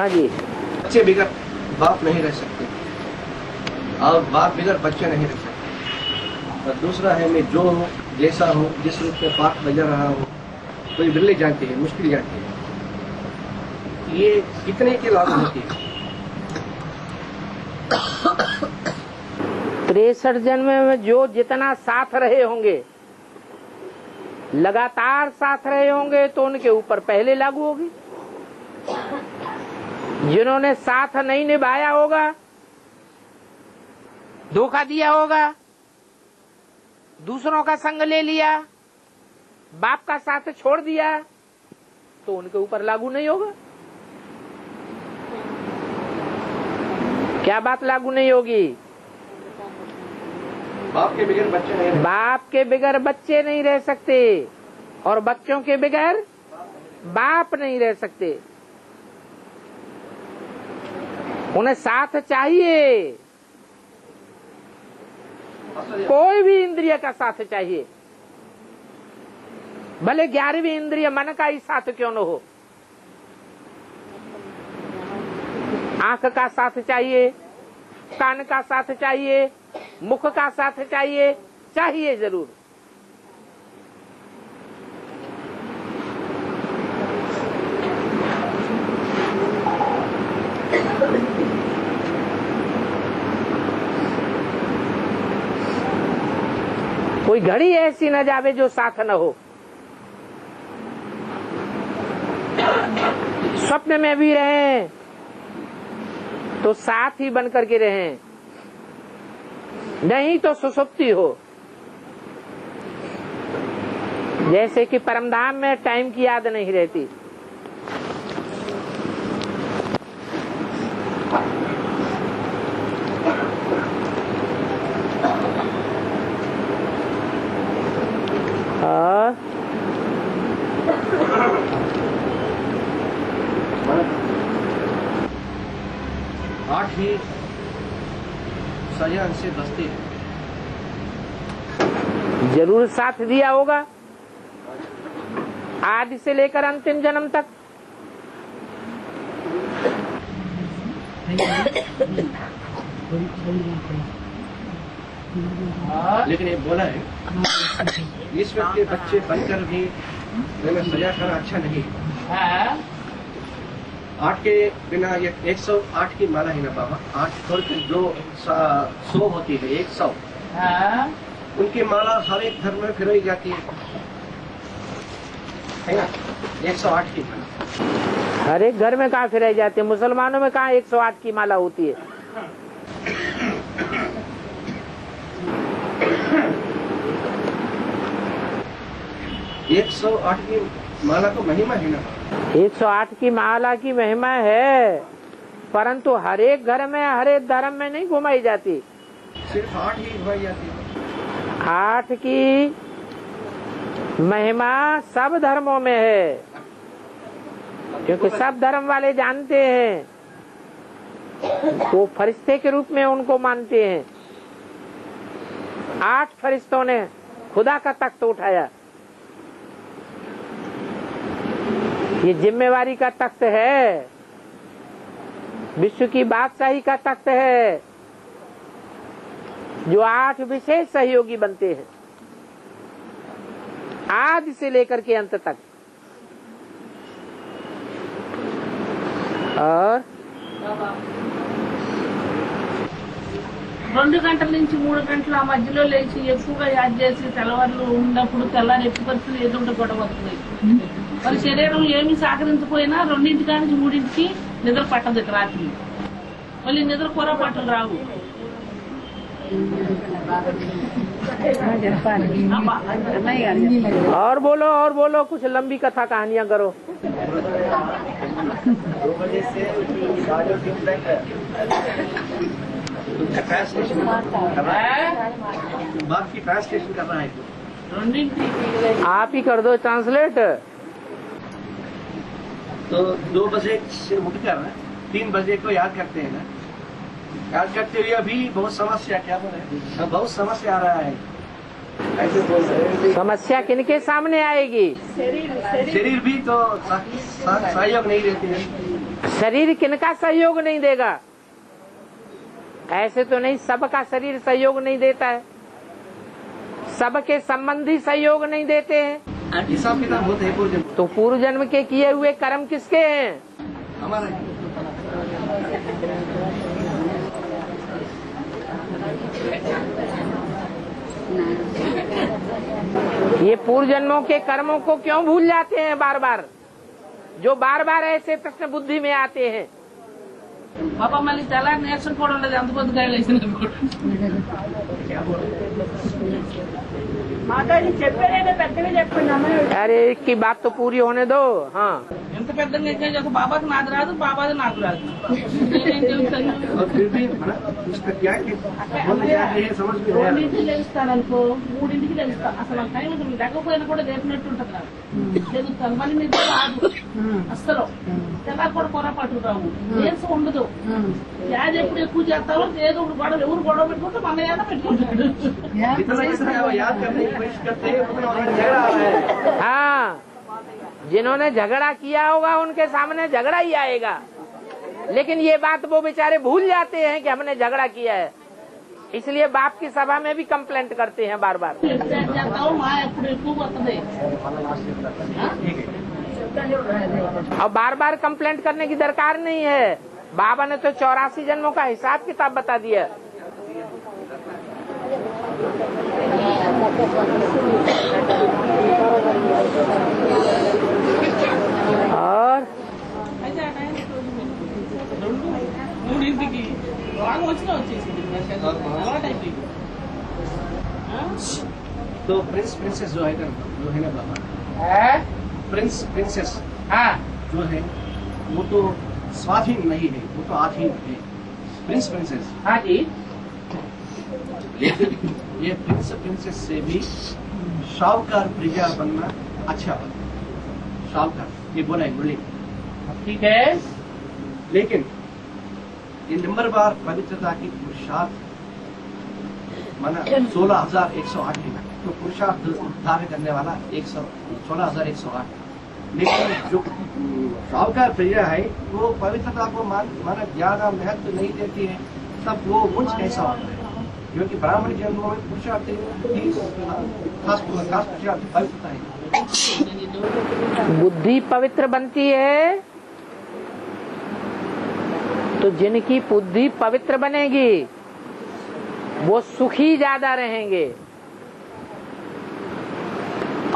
हाँ जी। बच्चे बिगड़ बाप नहीं रह सकते और बाप बिगड़ बच्चे नहीं रह सकते। और दूसरा है मैं जो हूँ जैसा हूँ जिस रूप में पाठ बजा रहा हूँ कोई बिल्ली जानती है मुश्किल जानती है। ये कितने की लागू होती है? 63 जन्म में जो जितना साथ रहे होंगे, लगातार साथ रहे होंगे तो उनके ऊपर पहले लागू होगी। जिन्होंने साथ नहीं निभाया होगा, धोखा दिया होगा, दूसरों का संग ले लिया, बाप का साथ छोड़ दिया, तो उनके ऊपर लागू नहीं होगा। क्या बात लागू नहीं होगी? बाप के बगैर बच्चे नहीं रह बाप के बगैर बच्चे नहीं रह सकते और बच्चों के बगैर बाप नहीं रह सकते। उन्हें साथ चाहिए, कोई भी इंद्रिय का साथ चाहिए, भले 11वीं इंद्रिय मन का ही साथ क्यों न हो। आंख का साथ चाहिए, कान का साथ चाहिए, मुख का साथ चाहिए, चाहिए जरूर। कोई घड़ी ऐसी न जावे जो साथ न हो। स्वप्न में भी रहें तो साथ ही बन करके रहें, नहीं तो सुसुप्ति हो। जैसे कि परमधाम में टाइम की याद नहीं रहती, और 8 ही सजा से बसती है। जरूर साथ दिया होगा आदि से लेकर अंतिम जन्म तक। लेकिन ये बोला है ईश्वर के बच्चे बनकर भी मैंने सजा खाना अच्छा नहीं। 8 के बिना ये 108 की माला ही ना बाबा। 8 छोड़ के जो 100 होती है 100 उनकी माला हर एक धर्म में फिराई जाती है ना। 108 की माला हर एक घर में कहाँ फिराई जाती है? मुसलमानों में कहाँ 108 की माला होती है? एक 108 की माला को महिमा है ना। 108 की माला की महिमा है, परंतु हर एक घर में हर एक धर्म में नहीं घुमाई जाती। सिर्फ 8 ही घुमाई जाती है। 8 की महिमा सब धर्मों में है, क्योंकि सब धर्म वाले जानते हैं, वो फरिश्ते के रूप में उनको मानते हैं। 8 फरिश्तों ने खुदा का तख्त उठाया। ये जिम्मेवारी का तख्त है, विश्व की बादशाही का तख्त है, जो 8 विशेष सहयोगी बनते हैं आदि से लेकर के अंत तक। और 2 గంటల నుంచి 3 గంటల ఆ మధ్యలో లేచి ఎక్కువగా యాద్ చేసి తెల్లవారులు ఉన్నప్పుడు తెల్లారి ఎట్టి పరిస్థితులు ఏదో ఒకటి గొడవ వస్తుంది. మరి శరీరం ఏమి సహకరించకపోయినా 2 నుంచి 3 నిద్ర పట్టదు రాత్రి. మళ్ళీ నిద్ర కూర పట్టలు రావు. और बोलो कुछ लंबी कथा कहानियां करो। 2 बजे से ट्रांसलेशन कर रहा है, बाप की ट्रांसलेशन कर रहा है। आप ही कर दो ट्रांसलेट। तो 2 बजे से उठकर 3 बजे को याद करते हैं ना। याद करते हुए अभी बहुत समस्या क्या बोले, बहुत समस्या आ रहा है। ऐसे बोल रहे हैं समस्या किनके सामने आएगी? शरीर शरीर भी तो सहयोग नहीं देती है। शरीर किनका सहयोग नहीं देगा? ऐसे तो नहीं, सबका शरीर सहयोग नहीं देता है, सबके संबंधी सहयोग नहीं देते हैं। हिसाब किताब होते हैं पूर्व जन्म, तो पूर्व जन्म के किए हुए कर्म किसके हैं? हमारा। ये पूर्व जन्मों के कर्मों को क्यों भूल जाते हैं बार बार? जो बार बार ऐसे प्रश्न बुद्धि में आते हैं। पापा मళ్ళీ తెల్లారి నేర్చుకోవడం లేదు, అంత పొద్దుకాయలు వేసిన మాట్లాడి చెప్పేదే పెద్దగా చెప్పండి అమ్మాయి। अरे की बात तो पूरी होने दो। हाँ, ఎంత పెద్దగా నిర్ణయం చేస్తే బాబాకి నాకు రాదు, బాబాది నాకు రాదు, నేనేం తెలుస్తాను? और फिर भी उसका क्या है कि बोलने जाते हैं, समझ में नहीं आ रहा। 2ంటికి లేస్తాను అనుకో, 3ంటికి లేస్తాను, అసలు నాకు టైం ఉంటుంది, లేకపోయినా కూడా లేపినట్టు ఉంటుంది నాకు, లేదుతాను, మళ్ళీ నిద్ర రాదు అస్సలు, తెల్లారి కూడా పొరపాటు రావు, నీరసం ఉండదు, యాజ్ ఎప్పుడు ఎక్కువ చేస్తావో ఏదో ఒకటి గొడవ, ఎవరు గొడవ పెట్టుకుంటే మన ఏదో పెట్టుకుంటాడు। जितना इसमें आप याद करने की कोशिश करते हैं उतना उन्हें झगड़ा आ रहा है। हाँ, जिन्होंने झगड़ा किया होगा उनके सामने झगड़ा ही आएगा, लेकिन ये बात वो बेचारे भूल जाते हैं कि हमने झगड़ा किया है, इसलिए बाप की सभा में भी कंप्लेंट करते हैं बार बार। చేస్తావు మా ఎప్పుడు ఎక్కువ వస్తుంది, और बार बार कंप्लेंट करने की दरकार नहीं है। बाबा ने तो 84 जन्मों का हिसाब किताब बता दिया। और అయితే ఆ టైం 3ంటికి రాగా వచ్చినా వచ్చేసింది, అలవాటు అయిపోయింది। तो प्रिंस प्रिंसेस जो है ना बाबा, प्रिंस प्रिंसेस हाँ, जो है वो तो स्वाधीन नहीं है, वो तो आधीन है। प्रिंस प्रिंसेस, हाँ जी, लेकिन ये प्रिंस प्रिंसेस से भी शाहूकार प्रजा बनना अच्छा बना, शाहूकार ये बोला है मुरली। ठीक है। लेकिन ये नंबरवार पवित्रता की पुरुषार्थ माना 16,108 लिखा, तो पुरुषार्थ धारण करने वाला 16,108। लेकिन जो शाहूकार प्रजा है वो पवित्रता को माना ज्ञान और महत्व नहीं देती है, तब वो मुझ कैसा होता है? क्योंकि ब्राह्मण जन्मों में पुरुषार्थ खास पुरुषार्थ पवित्रता है। बुद्धि पवित्र बनती है तो जिनकी बुद्धि पवित्र बनेगी वो सुखी ज्यादा रहेंगे,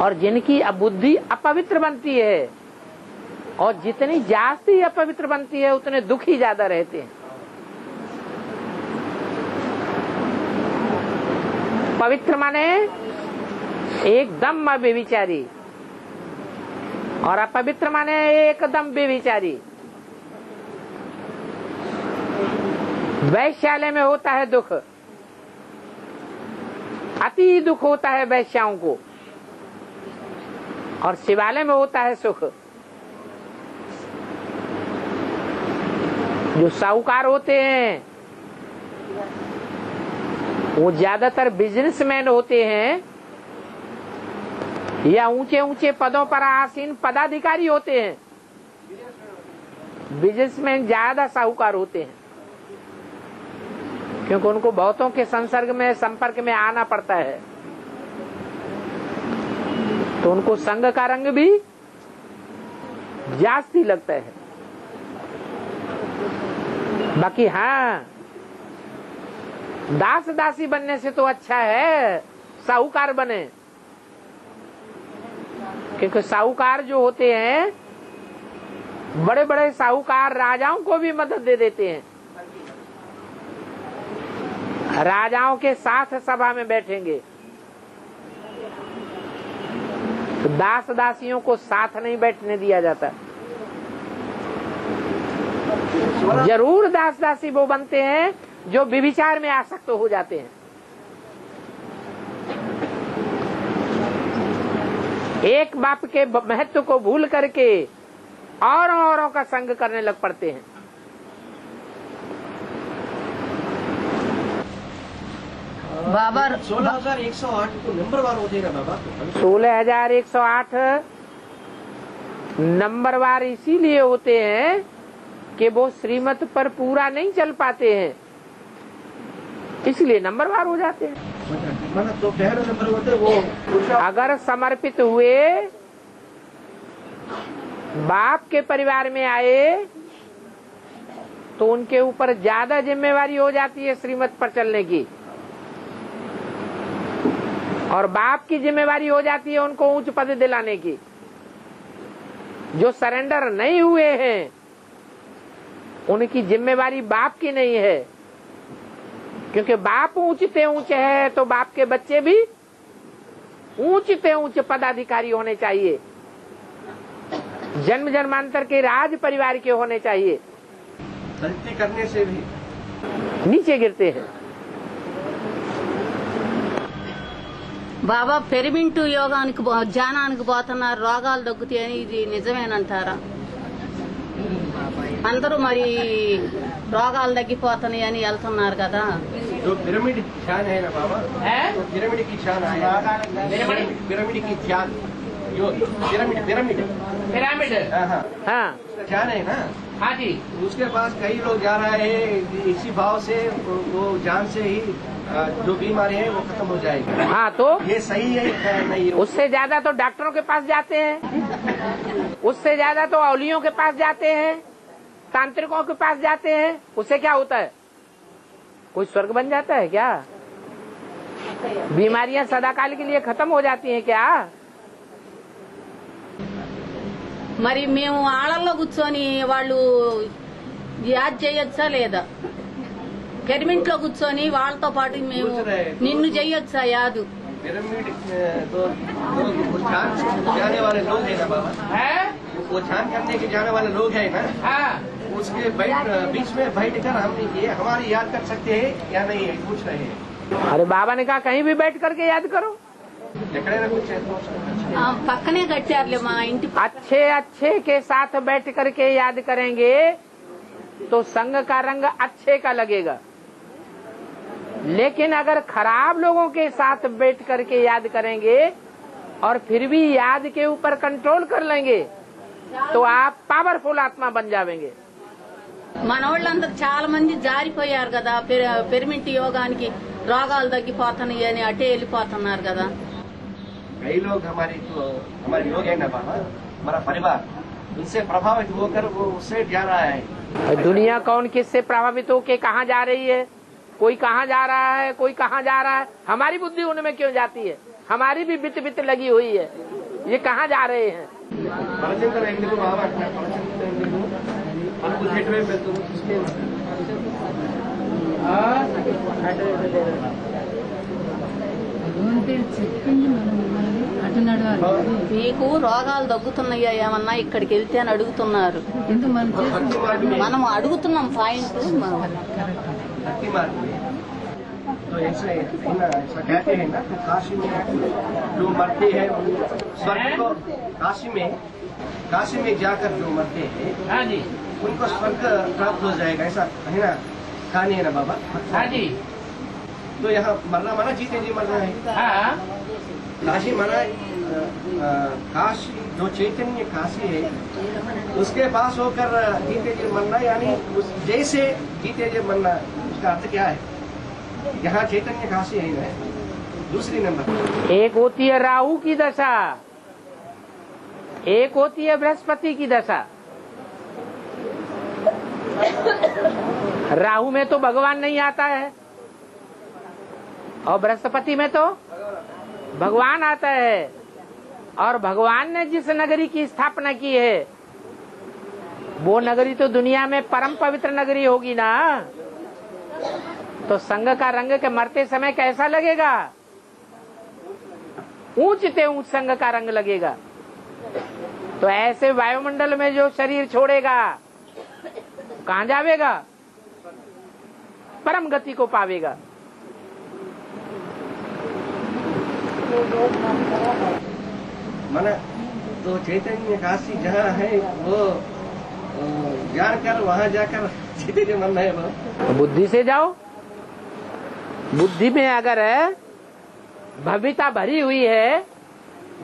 और जिनकी बुद्धि अपवित्र बनती है और जितनी जास्ती अपवित्र बनती है उतने दुखी ज्यादा रहते हैं। पवित्र माने एकदम बेविचारी, और अपवित्र माने एकदम बेविचारी। वैश्यालय में होता है दुख, अति दुख होता है वैश्याओं को, और शिवालय में होता है सुख। जो साहूकार होते हैं वो ज्यादातर बिजनेसमैन होते हैं या ऊंचे ऊंचे पदों पर आसीन पदाधिकारी होते हैं। बिजनेसमैन ज्यादा साहूकार होते हैं क्योंकि उनको बहुतों के संपर्क में आना पड़ता है, तो उनको संघ का रंग भी जास्ती लगता है। बाकी हाँ, दास दासी बनने से तो अच्छा है साहूकार बने, क्योंकि साहूकार जो होते हैं बड़े बड़े साहूकार राजाओं को भी मदद दे देते हैं। राजाओं के साथ सभा में बैठेंगे, तो दास दासियों को साथ नहीं बैठने दिया जाता। जरूर दास दासी वो बनते हैं जो व्यभिचार में आसक्त हो जाते हैं। एक बाप के महत्व को भूल करके औरों का संग करने लग पड़ते हैं। बाबा 16,108 तो नंबरवार हो जाएगा बाबा। 16,108 नंबरवार इसीलिए होते हैं कि वो श्रीमत पर पूरा नहीं चल पाते हैं, इसलिए नंबरवार हो जाते हैं। मतलब तो पहले नंबर होते वो अगर समर्पित हुए, बाप के परिवार में आए, तो उनके ऊपर ज्यादा जिम्मेवारी हो जाती है श्रीमत पर चलने की, और बाप की जिम्मेवारी हो जाती है उनको उच्च पद दिलाने की। जो सरेंडर नहीं हुए हैं उनकी जिम्मेवारी बाप की नहीं है, क्योंकि बाप ऊंचते ऊंचे है तो बाप के बच्चे भी ऊंचते ऊंचे पदाधिकारी होने चाहिए, जन्म जन्मांतर के राज परिवार के होने चाहिए। गलती करने से भी नीचे गिरते हैं। బాబా పెరిమింటు యోగానికి ధ్యానానికి పోతున్నారు, రోగాలు తగ్గుతాయని ఇది నిజమేనంటారా? అందరూ మరి రోగాలు తగ్గిపోతున్నాయి అని వెళ్తున్నారు కదా। जो पिरामिड ध्यान है ना बाबा, तो पिरामिड की ध्यान आया, पिरामिड की ध्यान, जो पिरामिड पिरामिड पिरामिड हाँ ध्यान है ना, हाँ जी, उसके पास कई लोग जा रहे हैं, इसी भाव से वो जान से ही जो बीमारी है वो खत्म हो जाएगी। हाँ, तो ये सही है नहीं? उससे ज्यादा तो डॉक्टरों के पास जाते हैं, उससे ज्यादा तो औलियों के पास जाते हैं, तांत्रिकों के पास जाते हैं। उससे क्या होता है? कोई स्वर्ग बन जाता है क्या? बीमारियां सदाकाल के लिए खत्म हो जाती हैं क्या? మరి మేము ఆళ్ళల్లో కూర్చొని వాళ్ళు యాద్ చేయొచ్చా లేదా? పిరమిడ్ లో కూర్చొని వాళ్ళతో పాటు మేము నిన్ను చేయొచ్చా యాదు? पिरामिड तो वो ध्यान जाने वाले लोग है ना बाबा, वो ध्यान करने के जाने वाले लोग है ना, उसके बीच में बैठ कर हम ये हमारी याद कर सकते हैं या नहीं है, पूछ रहे हैं। अरे बाबा ने कहा कहीं भी बैठ करके याद करो। పక్కనే కట్టారులే మా ఇంటి अच्छे अच्छे के साथ बैठ करके याद करेंगे तो संग का रंग अच्छे का लगेगा, लेकिन अगर खराब लोगों के साथ बैठ करके याद करेंगे और फिर भी याद के ऊपर कंट्रोल कर लेंगे तो आप पावरफुल आत्मा बन जाएंगे। మనోళ్ళందరూ చాలా మంది జారిపోయారు కదా, పిరమిడ్ యోగానికి రోగాలు తగ్గిపోతున్నాయి అని అటే వెళ్ళిపోతున్నారు కదా। कई लोग हमारे लोग है ना बाबा, हमारा परिवार उनसे प्रभावित होकर वो उससे जा रहा है। दुनिया कौन किससे प्रभावित होके कहाँ जा रही है? कोई कहाँ जा रहा है, कोई कहाँ जा रहा है। हमारी बुद्धि उनमें क्यों जाती है? हमारी भी बित बित लगी हुई है, ये कहाँ जा रहे हैं? మీకు రోగాలు తగ్గుతున్నాయా ఏమన్నా ఇక్కడికి వెళ్తే అని అడుగుతున్నారు। మనం అడుగుతున్నాం పాయింట్। तो ऐसा कहते हैं ना, तो काशी में जो मरते हैं स्वर्ग को, काशी में जाकर जो मरते हैं हाँ जी, उनको स्वर्ग प्राप्त हो जाएगा, ऐसा है ना कहानी है ना बाबा। हाँ जी, तो यहाँ मरना माना जीते जी मरना है। हाँ, काशी माना काशी जो चैतन्य काशी है उसके पास होकर जीते जी मरना, यानी उस जैसे जीते जी मरना, उसका अर्थ क्या है? यहाँ चैतन्य काशी है ना। दूसरी नंबर एक होती है राहु की दशा, एक होती है बृहस्पति की दशा। राहु में तो भगवान नहीं आता है और बृहस्पति में तो भगवान आता है, और भगवान ने जिस नगरी की स्थापना की है वो नगरी तो दुनिया में परम पवित्र नगरी होगी ना। तो संग का रंग के मरते समय कैसा लगेगा? ऊंचते ऊंच संग का रंग लगेगा। तो ऐसे वायुमंडल में जो शरीर छोड़ेगा कहाँ जावेगा? परम गति को पावेगा। माना तो चैतन्य काशी जहाँ है वो जानकर वहाँ जाकर सीधे जो मन है वो बुद्धि से जाओ। बुद्धि में अगर भव्यता भरी हुई है,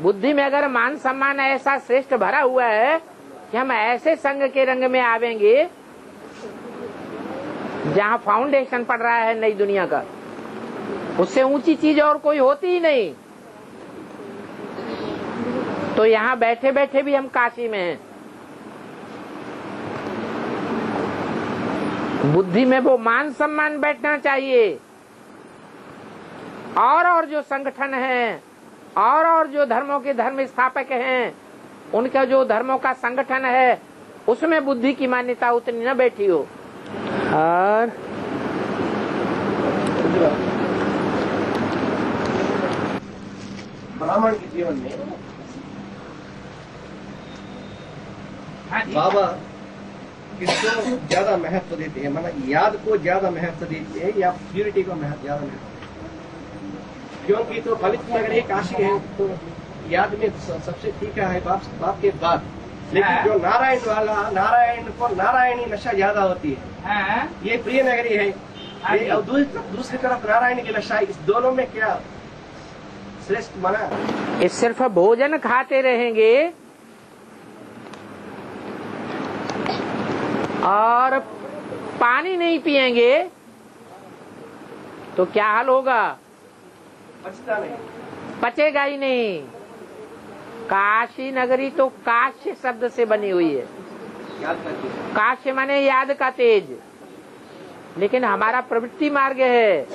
बुद्धि में अगर मान सम्मान ऐसा श्रेष्ठ भरा हुआ है कि हम ऐसे संग के रंग में आवेंगे जहाँ फाउंडेशन पड़ रहा है नई दुनिया का, उससे ऊंची चीज और कोई होती ही नहीं। तो यहाँ बैठे बैठे भी हम काशी में हैं। बुद्धि में वो मान सम्मान बैठना चाहिए। और जो संगठन हैं और जो धर्मों के धर्म स्थापक हैं, उनका जो धर्मों का संगठन है उसमें बुद्धि की मान्यता उतनी न बैठी हो। और ब्राह्मण के जीवन में बाबा किसको ज्यादा महत्व देते हैं, मतलब याद को ज्यादा महत्व देते हैं या प्यूरिटी को ज्यादा महत्व? क्योंकि तो पवित्र नगरी काशी है, तो याद में सबसे ठीक है बाप के बाद, लेकिन जो नारायण वाला, नारायण को नारायणी नशा ज्यादा होती है, ये प्रिय नगरी है। ये और दूसरी तरफ नारायण की नशा, इस दोनों में क्या श्रेष्ठ माना? इस सिर्फ भोजन खाते रहेंगे और पानी नहीं पिएंगे तो क्या हाल होगा? पचता नहीं, पचेगा ही नहीं। काशी नगरी तो काश्य शब्द से बनी हुई है। याद करके काश्य माने याद का तेज, लेकिन हमारा प्रवृत्ति मार्ग है,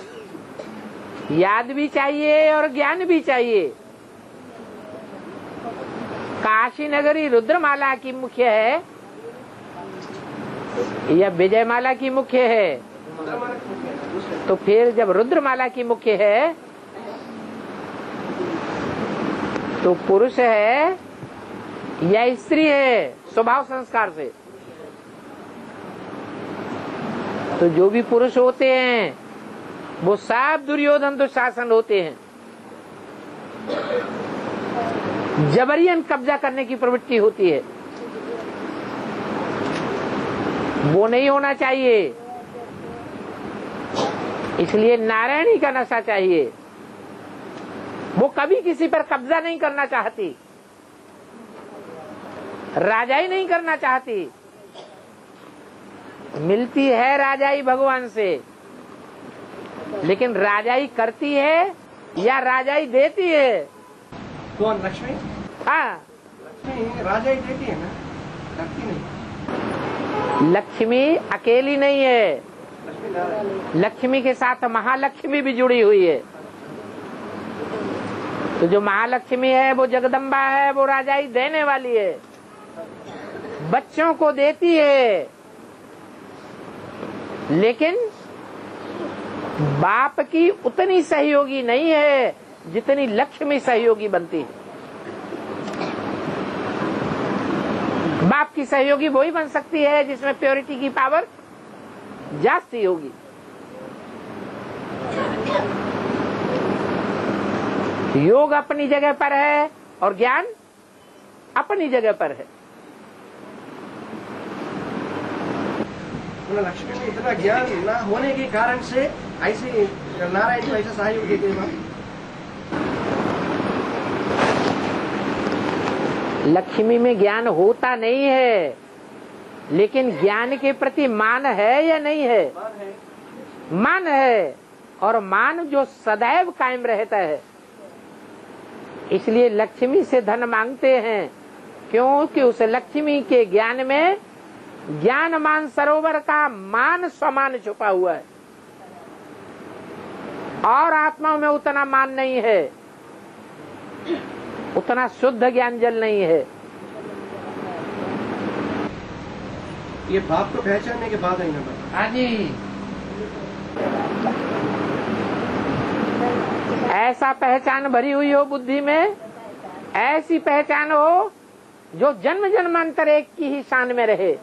याद भी चाहिए और ज्ञान भी चाहिए। काशी नगरी रुद्रमाला की मुख्य है या विजयमाला की मुख्य है? तो फिर जब रुद्रमाला की मुख्य है तो पुरुष है या स्त्री है स्वभाव संस्कार से? तो जो भी पुरुष होते हैं वो सब दुर्योधन दुशासन होते हैं। जबरियन कब्जा करने की प्रवृत्ति होती है, वो नहीं होना चाहिए। इसलिए नारायणी का नशा चाहिए। वो कभी किसी पर कब्जा नहीं करना चाहती, राजाई नहीं करना चाहती। मिलती है राजाई भगवान से, लेकिन राजाई करती है या राजाई देती है? कौन? लक्ष्मी? हाँ, लक्ष्मी राजाई देती है ना, करती नहीं। लक्ष्मी अकेली नहीं है, लक्ष्मी नारायण, लक्ष्मी के साथ महालक्ष्मी भी जुड़ी हुई है। तो जो महालक्ष्मी है वो जगदम्बा है, वो राजाई देने वाली है, बच्चों को देती है। लेकिन बाप की उतनी सहयोगी नहीं है जितनी लक्ष्मी सहयोगी बनती है। बाप की सहयोगी वही बन सकती है जिसमें प्योरिटी की पावर जास्ती होगी। योग अपनी जगह पर है और ज्ञान अपनी जगह पर है। लक्ष्मी में इतना ज्ञान न होने के कारण से ऐसे नारायण को ऐसा सहयोग देते हैं। लक्ष्मी में ज्ञान होता नहीं है, लेकिन ज्ञान के प्रति मान है या नहीं है? मान है, और मान जो सदैव कायम रहता है। इसलिए लक्ष्मी से धन मांगते हैं, क्योंकि उस लक्ष्मी के ज्ञान में ज्ञान मान सरोवर का मान स्वमान छुपा हुआ है, और आत्मा में उतना मान नहीं है, उतना शुद्ध ज्ञान जल नहीं है। ये बाप को पहचानने के बाद ही ना बता। हाँ जी, ऐसा पहचान भरी हुई हो बुद्धि में, ऐसी पहचान हो जो जन्म जन्मांतर एक की ही शान में रहे,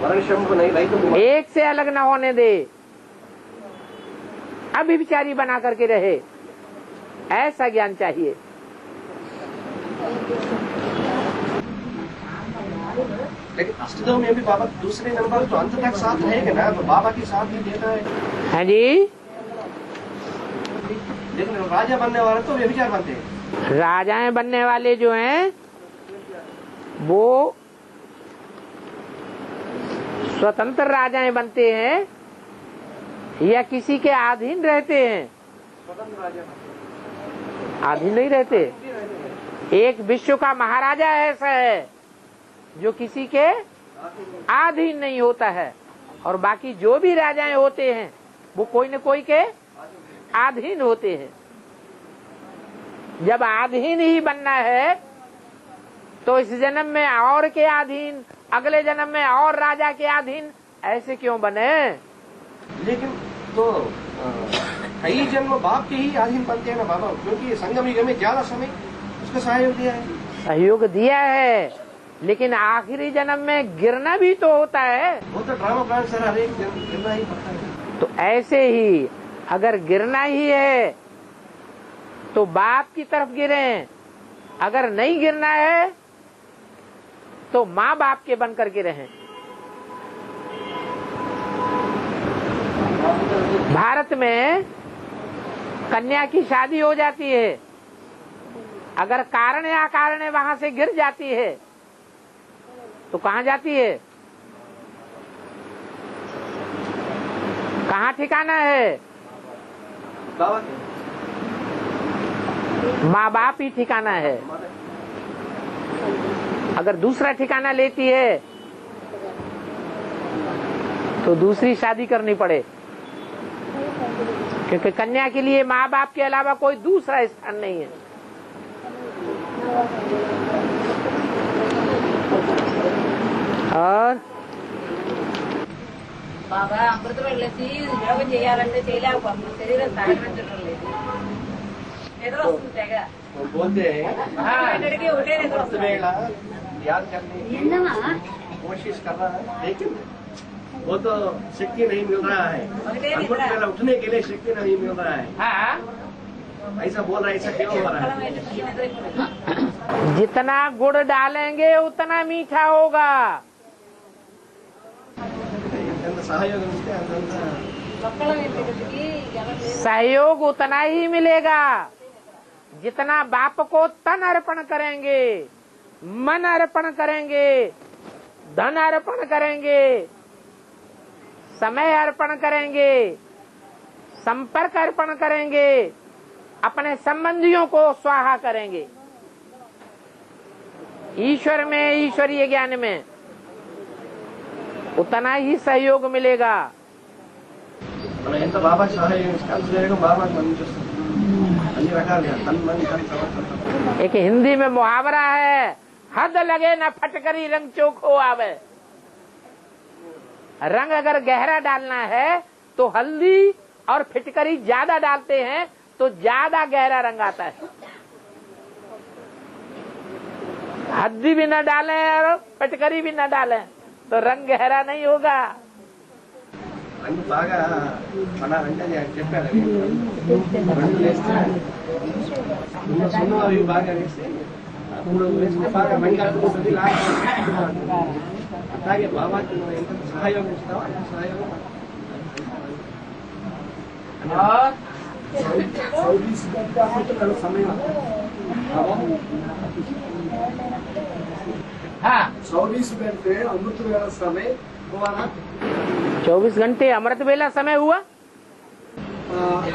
नहीं लाई तो एक से अलग न होने दे, अभिविचारी बना करके रहे, ऐसा ज्ञान चाहिए। लेकिन अष्टदेव में भी बाबा दूसरे नंबर तो अंत तक साथ रहेगा ना, तो बाबा के साथ ही देता है। हाँ जी, लेकिन राजा बनने वाले तो व्यभिचार बनते हैं। राजाएं बनने वाले जो हैं वो स्वतंत्र राजाएं बनते हैं या किसी के अधीन रहते हैं? स्वतंत्र राजा अधीन नहीं रहते। एक विश्व का महाराजा ऐसा है जो किसी के अधीन नहीं होता है, और बाकी जो भी राजाएं होते हैं वो कोई न कोई के अधीन होते हैं। जब अधीन ही बनना है तो इस जन्म में और के अधीन, अगले जन्म में और राजा के अधीन, ऐसे क्यों बने? लेकिन तो कई जन्म बाप के ही अधीन बनते हैं ना बाबा, क्योंकि संगम युग में ज्यादा समय उसको सहयोग दिया है। सहयोग दिया है, लेकिन आखिरी जन्म में गिरना भी तो होता है। वो तो ड्रामा प्लान सर हर एक जन्म गिरना ही पड़ता है। तो ऐसे ही अगर गिरना ही है तो बाप की तरफ गिरें, अगर नहीं गिरना है तो माँ बाप के बनकर के रहें। भारत में कन्या की शादी हो जाती है, अगर कारण या कारण वहां से गिर जाती है तो कहाँ जाती है? कहाँ ठिकाना है? बाबा माँ बाप ही ठिकाना है। अगर दूसरा ठिकाना लेती है तो दूसरी शादी करनी पड़े, क्योंकि कन्या के लिए माँ बाप के अलावा कोई दूसरा स्थान नहीं है। और బాబా అమృతం వెళ్ళేసి యోగం చేయాలంటే చేయలేకపోతున్నాం, శరీరం సహకరించడం లేదు, నిద్ర వస్తుంది తెగ, वो बोलते हैं అన్నిటికీ ఒకటే నిద్ర వస్తుంది। वेला याद करने की कोशिश कर रहा है, लेकिन वो तो शक्ति नहीं मिल रहा है। अमृत वेला उठने के लिए शक्ति नहीं मिल रहा है। ऐसा बोल रहा है, ऐसा क्यों हो रहा है? जितना गुड़ डालेंगे उतना मीठा होगा। सहयोग सहयोग उतना ही मिलेगा जितना बाप को तन अर्पण करेंगे, मन अर्पण करेंगे, धन अर्पण करेंगे, समय अर्पण करेंगे, संपर्क अर्पण करेंगे, अपने संबंधियों को स्वाहा करेंगे। ईश्वर में, ईश्वरीय ज्ञान में उतना ही सहयोग मिलेगा। ఎంత బాబా సహాయం ఇస్తాడు, బాబా అన్ని రకాలుగా తన్ मन धन समर्पण। एक हिंदी में मुहावरा है, हद लगे न फटकरी रंग चोखो आवे। रंग अगर गहरा डालना है तो हल्दी और फिटकरी ज्यादा डालते हैं तो ज्यादा गहरा रंग आता है। हल्दी भी न डालें और फिटकरी भी न डालें तो रंग गहरा नहीं होगा। రంగు బాగా మన అంటే చెప్పారు, రంగు వేస్తే సున్నం అవి బాగా వేస్తే అప్పుడు వేస్తే బాగా మంచి ఉంటుంది। అట్లాగే బాబాకి ఎంత సహయోగం ఇస్తావో అంత సహయోగం। 24 घंटा मतलब समय हाँ 24 घंटे अमृत वेला समय हुआ ना। 24 घंटे अमृत वेला समय हुआ।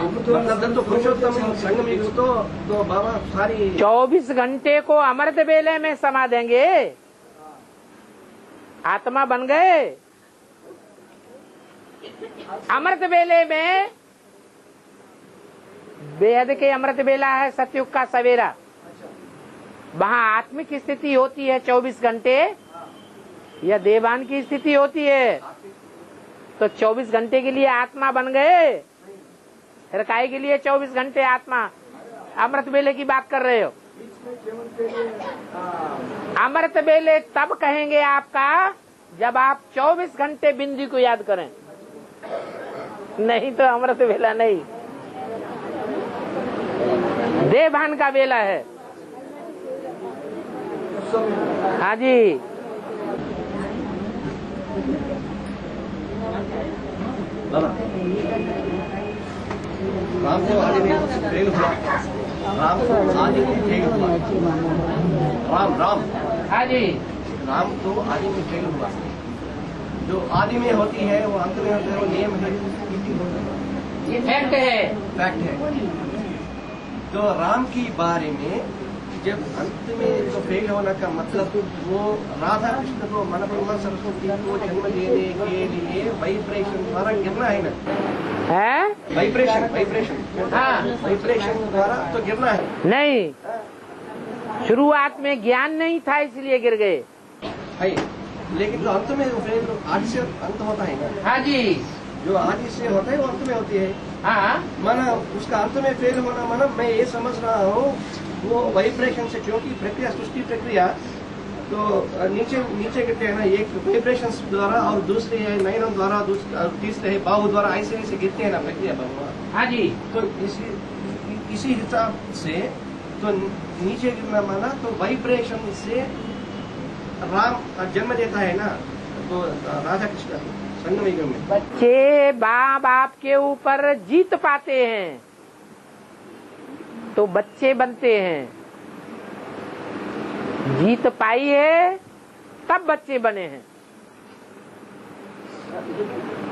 अमृत वेला तो पुरुषोत्तम संगम युग तो बाबा सारी 24 घंटे को अमृत वेले में समा देंगे, आत्मा बन गए। अमृत वेले में बेहद के अमृत वेला है, सतयुग का सवेरा, वहाँ आत्मिक स्थिति होती है 24 घंटे, या देवान की स्थिति होती है। तो 24 घंटे के लिए आत्मा बन गए, फिर काहे के लिए 24 घंटे आत्मा? अमृत वेले की बात कर रहे हो। अमृत वेले तब कहेंगे आपका जब आप 24 घंटे बिंदी को याद करें, नहीं तो अमृत वेला नहीं। देवान का वेला है। हाँ जी, राम को आदि में फेल हुआ, राम को आदि में फेल हुआ, राम हाँ जी, राम तो आदि में फेल हुआ। जो आदि में होती है वो अंत में होता है, वो नियम है, ये फैक्ट है। फैक्ट है। तो राम की बारे में जब अंत में तो फेल होना का मतलब वो राधा कृष्ण को मन ब्रह्मा सरस्वती को जन्म देने के लिए वाइब्रेशन द्वारा गिरना है ना, है वाइब्रेशन हाँ। वाइब्रेशन द्वारा तो गिरना है। नहीं, शुरुआत में ज्ञान नहीं था इसलिए गिर गए। है, लेकिन तो अंत में फेल आदि से अंत होता है ना। हाँ जी, जो आदि से होता है वो अंत में होती है। हाँ माना उसका अंत में फेल होना, माना मैं ये समझ रहा हूँ वो वाइब्रेशन से, क्योंकि प्रक्रिया सृष्टि प्रक्रिया तो नीचे नीचे गिरते हैं ना, एक वाइब्रेशन द्वारा और दूसरे है नयनों द्वारा, तीसरे है बाहु द्वारा, ऐसे ऐसे गिरते हैं ना प्रक्रिया भगवान। हाँ जी, तो इसी हिसाब से तो नीचे गिरना माना तो वाइब्रेशन से राम जन्म देता है ना, तो राधा कृष्ण संगम युग में बच्चे माँ बाप के ऊपर जीत पाते हैं तो बच्चे बनते हैं, जीत पाई है तब बच्चे बने हैं।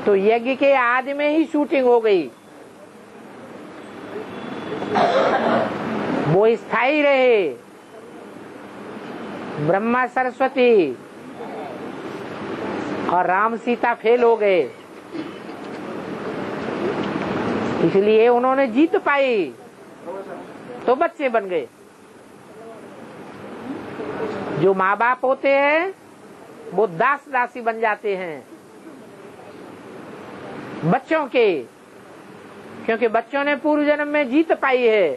तो यज्ञ के आदि में ही शूटिंग हो गई, वो स्थायी रहे। ब्रह्मा सरस्वती और राम सीता फेल हो गए, इसलिए उन्होंने जीत पाई तो बच्चे बन गए। जो माँ बाप होते हैं वो दास दासी बन जाते हैं बच्चों के, क्योंकि बच्चों ने पूर्व जन्म में जीत पाई है।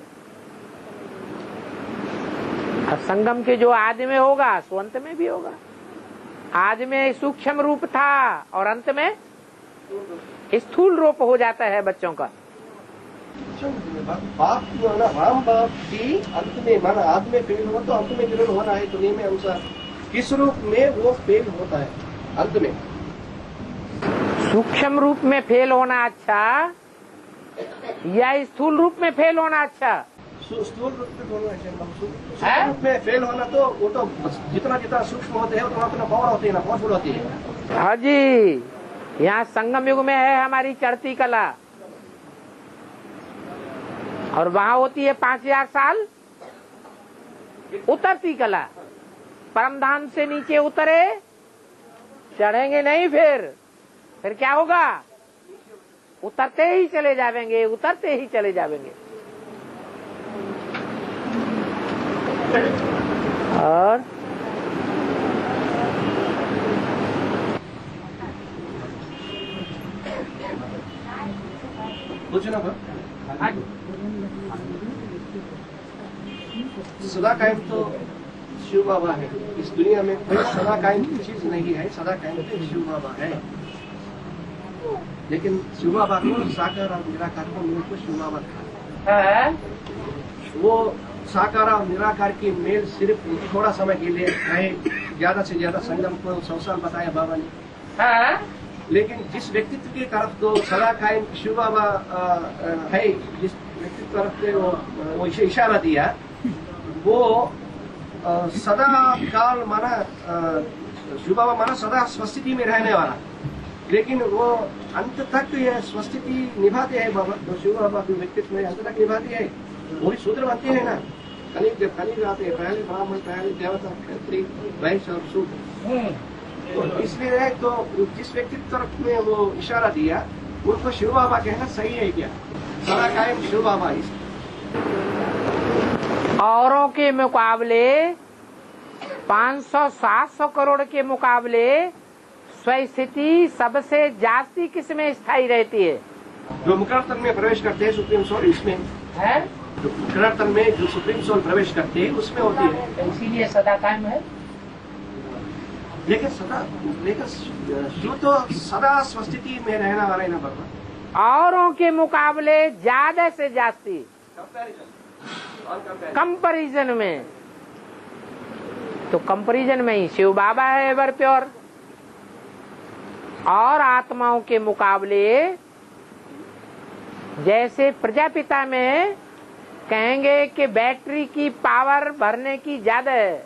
और संगम के जो आदि में होगा सो अंत में भी होगा। आदि में सूक्ष्म रूप था और अंत में स्थूल रूप हो जाता है बच्चों का। बाप जो है ना, राम बाप की अंत में माना आदि में फेल हुआ तो अंत में जरूर होना है, तो नियम अनुसार किस रूप में वो फेल होता है अंत में? सूक्ष्म रूप में फेल होना अच्छा या स्थूल रूप में फेल होना अच्छा? स्थूल रूप में होना चाहिए। सूक्ष्म रूप में फेल होना तो वो तो जितना जितना सूक्ष्म होते हैं उतना उतना पावर होती है ना, पावरफुल होती है। हाँ जी, यहाँ संगम युग में है हमारी चढ़ती कला, और वहाँ होती है 5000 साल उतरती कला। परमधाम से नीचे उतरे, चढ़ेंगे नहीं, फिर क्या होगा? उतरते ही चले जाएंगे, उतरते ही चले जाएंगे। और पूछना पर सदा कायम तो शिव बाबा है। इस दुनिया में कोई सदा कायम की चीज नहीं है, सदा कायम तो शिव बाबा है। लेकिन शिव बाबा को साकार और निराकार को मेल को शिव बाबा था। वो साकार और निराकार की मेल सिर्फ थोड़ा समय के लिए है, ज्यादा से ज्यादा संगम को 100 साल बताया बाबा ने। लेकिन जिस व्यक्तित्व की तरफ तो सदा कायम शिव बाबा है, जिस व्यक्तित्व तरफ से वो इशारा दिया, वो सदा काल माना शिव बाबा माना सदा स्वस्थिति में रहने वाला, लेकिन वो अंत तक यह स्वस्थिति निभाते हैं बाबा। तो शिव बाबा के व्यक्तित्व में अंत तक निभाते हैं, वही सूत्र बनते हैं ना। जब कलियुग आते हैं, पहले ब्राह्मण, पहले देवता, क्षत्रिय, वैश्य और शूद्र। तो इसलिए तो जिस व्यक्तित्व तरफ में वो इशारा दिया उनको शिव बाबा कहना सही है क्या? सदा कायम शिव बाबा ही। औरों के मुकाबले 500-700 करोड़ के मुकाबले स्वस्थिति सबसे जास्ती किसमें स्थायी रहती है? जो मुकर्तन में प्रवेश करते हैं सुप्रीम सोल, इसमें है। जो मुकर्तन में जो सुप्रीम सोल प्रवेश करते हैं उसमें होती है, इसीलिए सदा कायम है। लेकिन जो तो सदा स्वस्थिति में रहना वाला है ना बाबा। औरों के मुकाबले ज्यादा से जास्ती कंपैरिजन में, तो कंपैरिजन में ही शिव बाबा है एवर प्योर। और आत्माओं के मुकाबले जैसे प्रजापिता में कहेंगे कि बैटरी की पावर भरने की ज्यादा है,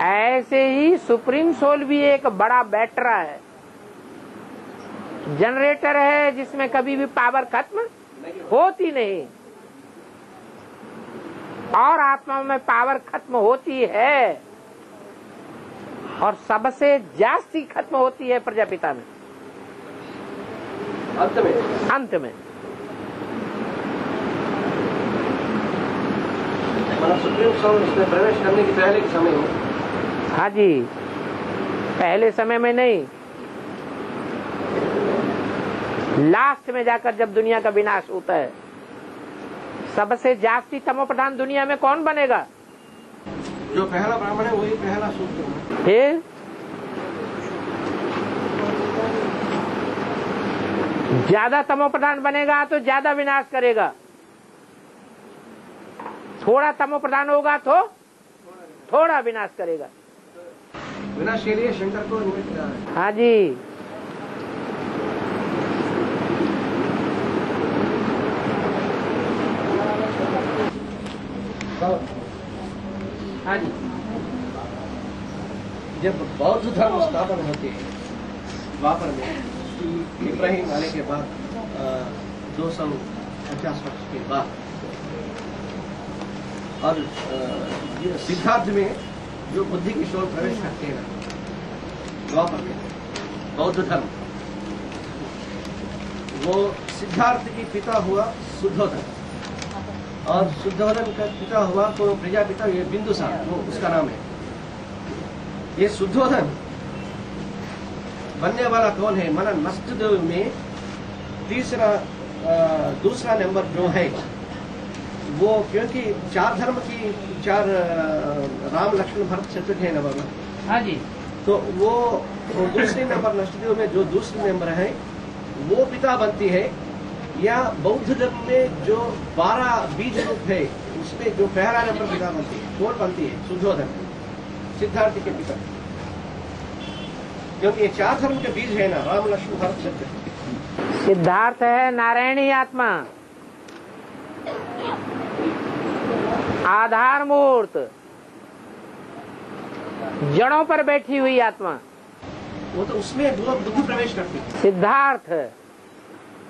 ऐसे ही सुप्रीम सोल भी एक बड़ा बैटरा है, जनरेटर है, जिसमें कभी भी पावर खत्म होती नहीं, और आत्मा में पावर खत्म होती है, और सबसे जास्ती खत्म होती है प्रजापिता में अंत में। सुप्रीम सोल उसमें प्रवेश करने के पहले के समय में, हाँ जी, पहले समय में नहीं, लास्ट में जाकर जब दुनिया का विनाश होता है। सबसे जास्ती तमो प्रधान दुनिया में कौन बनेगा? जो पहला ब्राह्मण है वही पहला सूत्र है। फिर ज्यादा तमो प्रधान बनेगा तो ज्यादा विनाश करेगा, थोड़ा तमो प्रधान होगा तो थोड़ा विनाश करेगा। विनाश के लिए शंकर को निमित्त किया है। हाँ जी, हाँ जी। जब बौद्ध धर्म स्थापन होती है द्वापर में, इब्राहिम आने के बाद 250 वर्ष के बाद, और सिद्धार्थ में जो बुद्धि की शोध प्रवेश करते हैं द्वापर में, बौद्ध धर्म, वो सिद्धार्थ की पिता हुआ शुद्धोधन, और शुद्धोधन का पिता हुआ तो प्रजापिता, ये बिंदुसार वो उसका नाम है। ये शुद्धोधन बनने वाला कौन है? माना नष्टदेव में दूसरा नंबर जो है वो, क्योंकि चार धर्म की चार राम लक्ष्मण भरत शत्रुघ्न है नंबर। हाँ जी। तो वो दूसरे नंबर नष्टदेव में जो दूसरे नंबर है वो पिता बनती है, या बौद्ध धर्म में जो 12 बीज रूप है उसमें जो पहला नंबर पिता बनती है, कौन बनती है? शुद्धोधन, सिद्धार्थ के पिता, क्योंकि ये चार धर्म के बीज है ना, राम लक्ष्मण भरत शत्रुघ्न। सिद्धार्थ है नारायणी आत्मा, आधार मूर्त, जड़ों पर बैठी हुई आत्मा, वो तो उसमें बुद्धि प्रवेश करती है। सिद्धार्थ,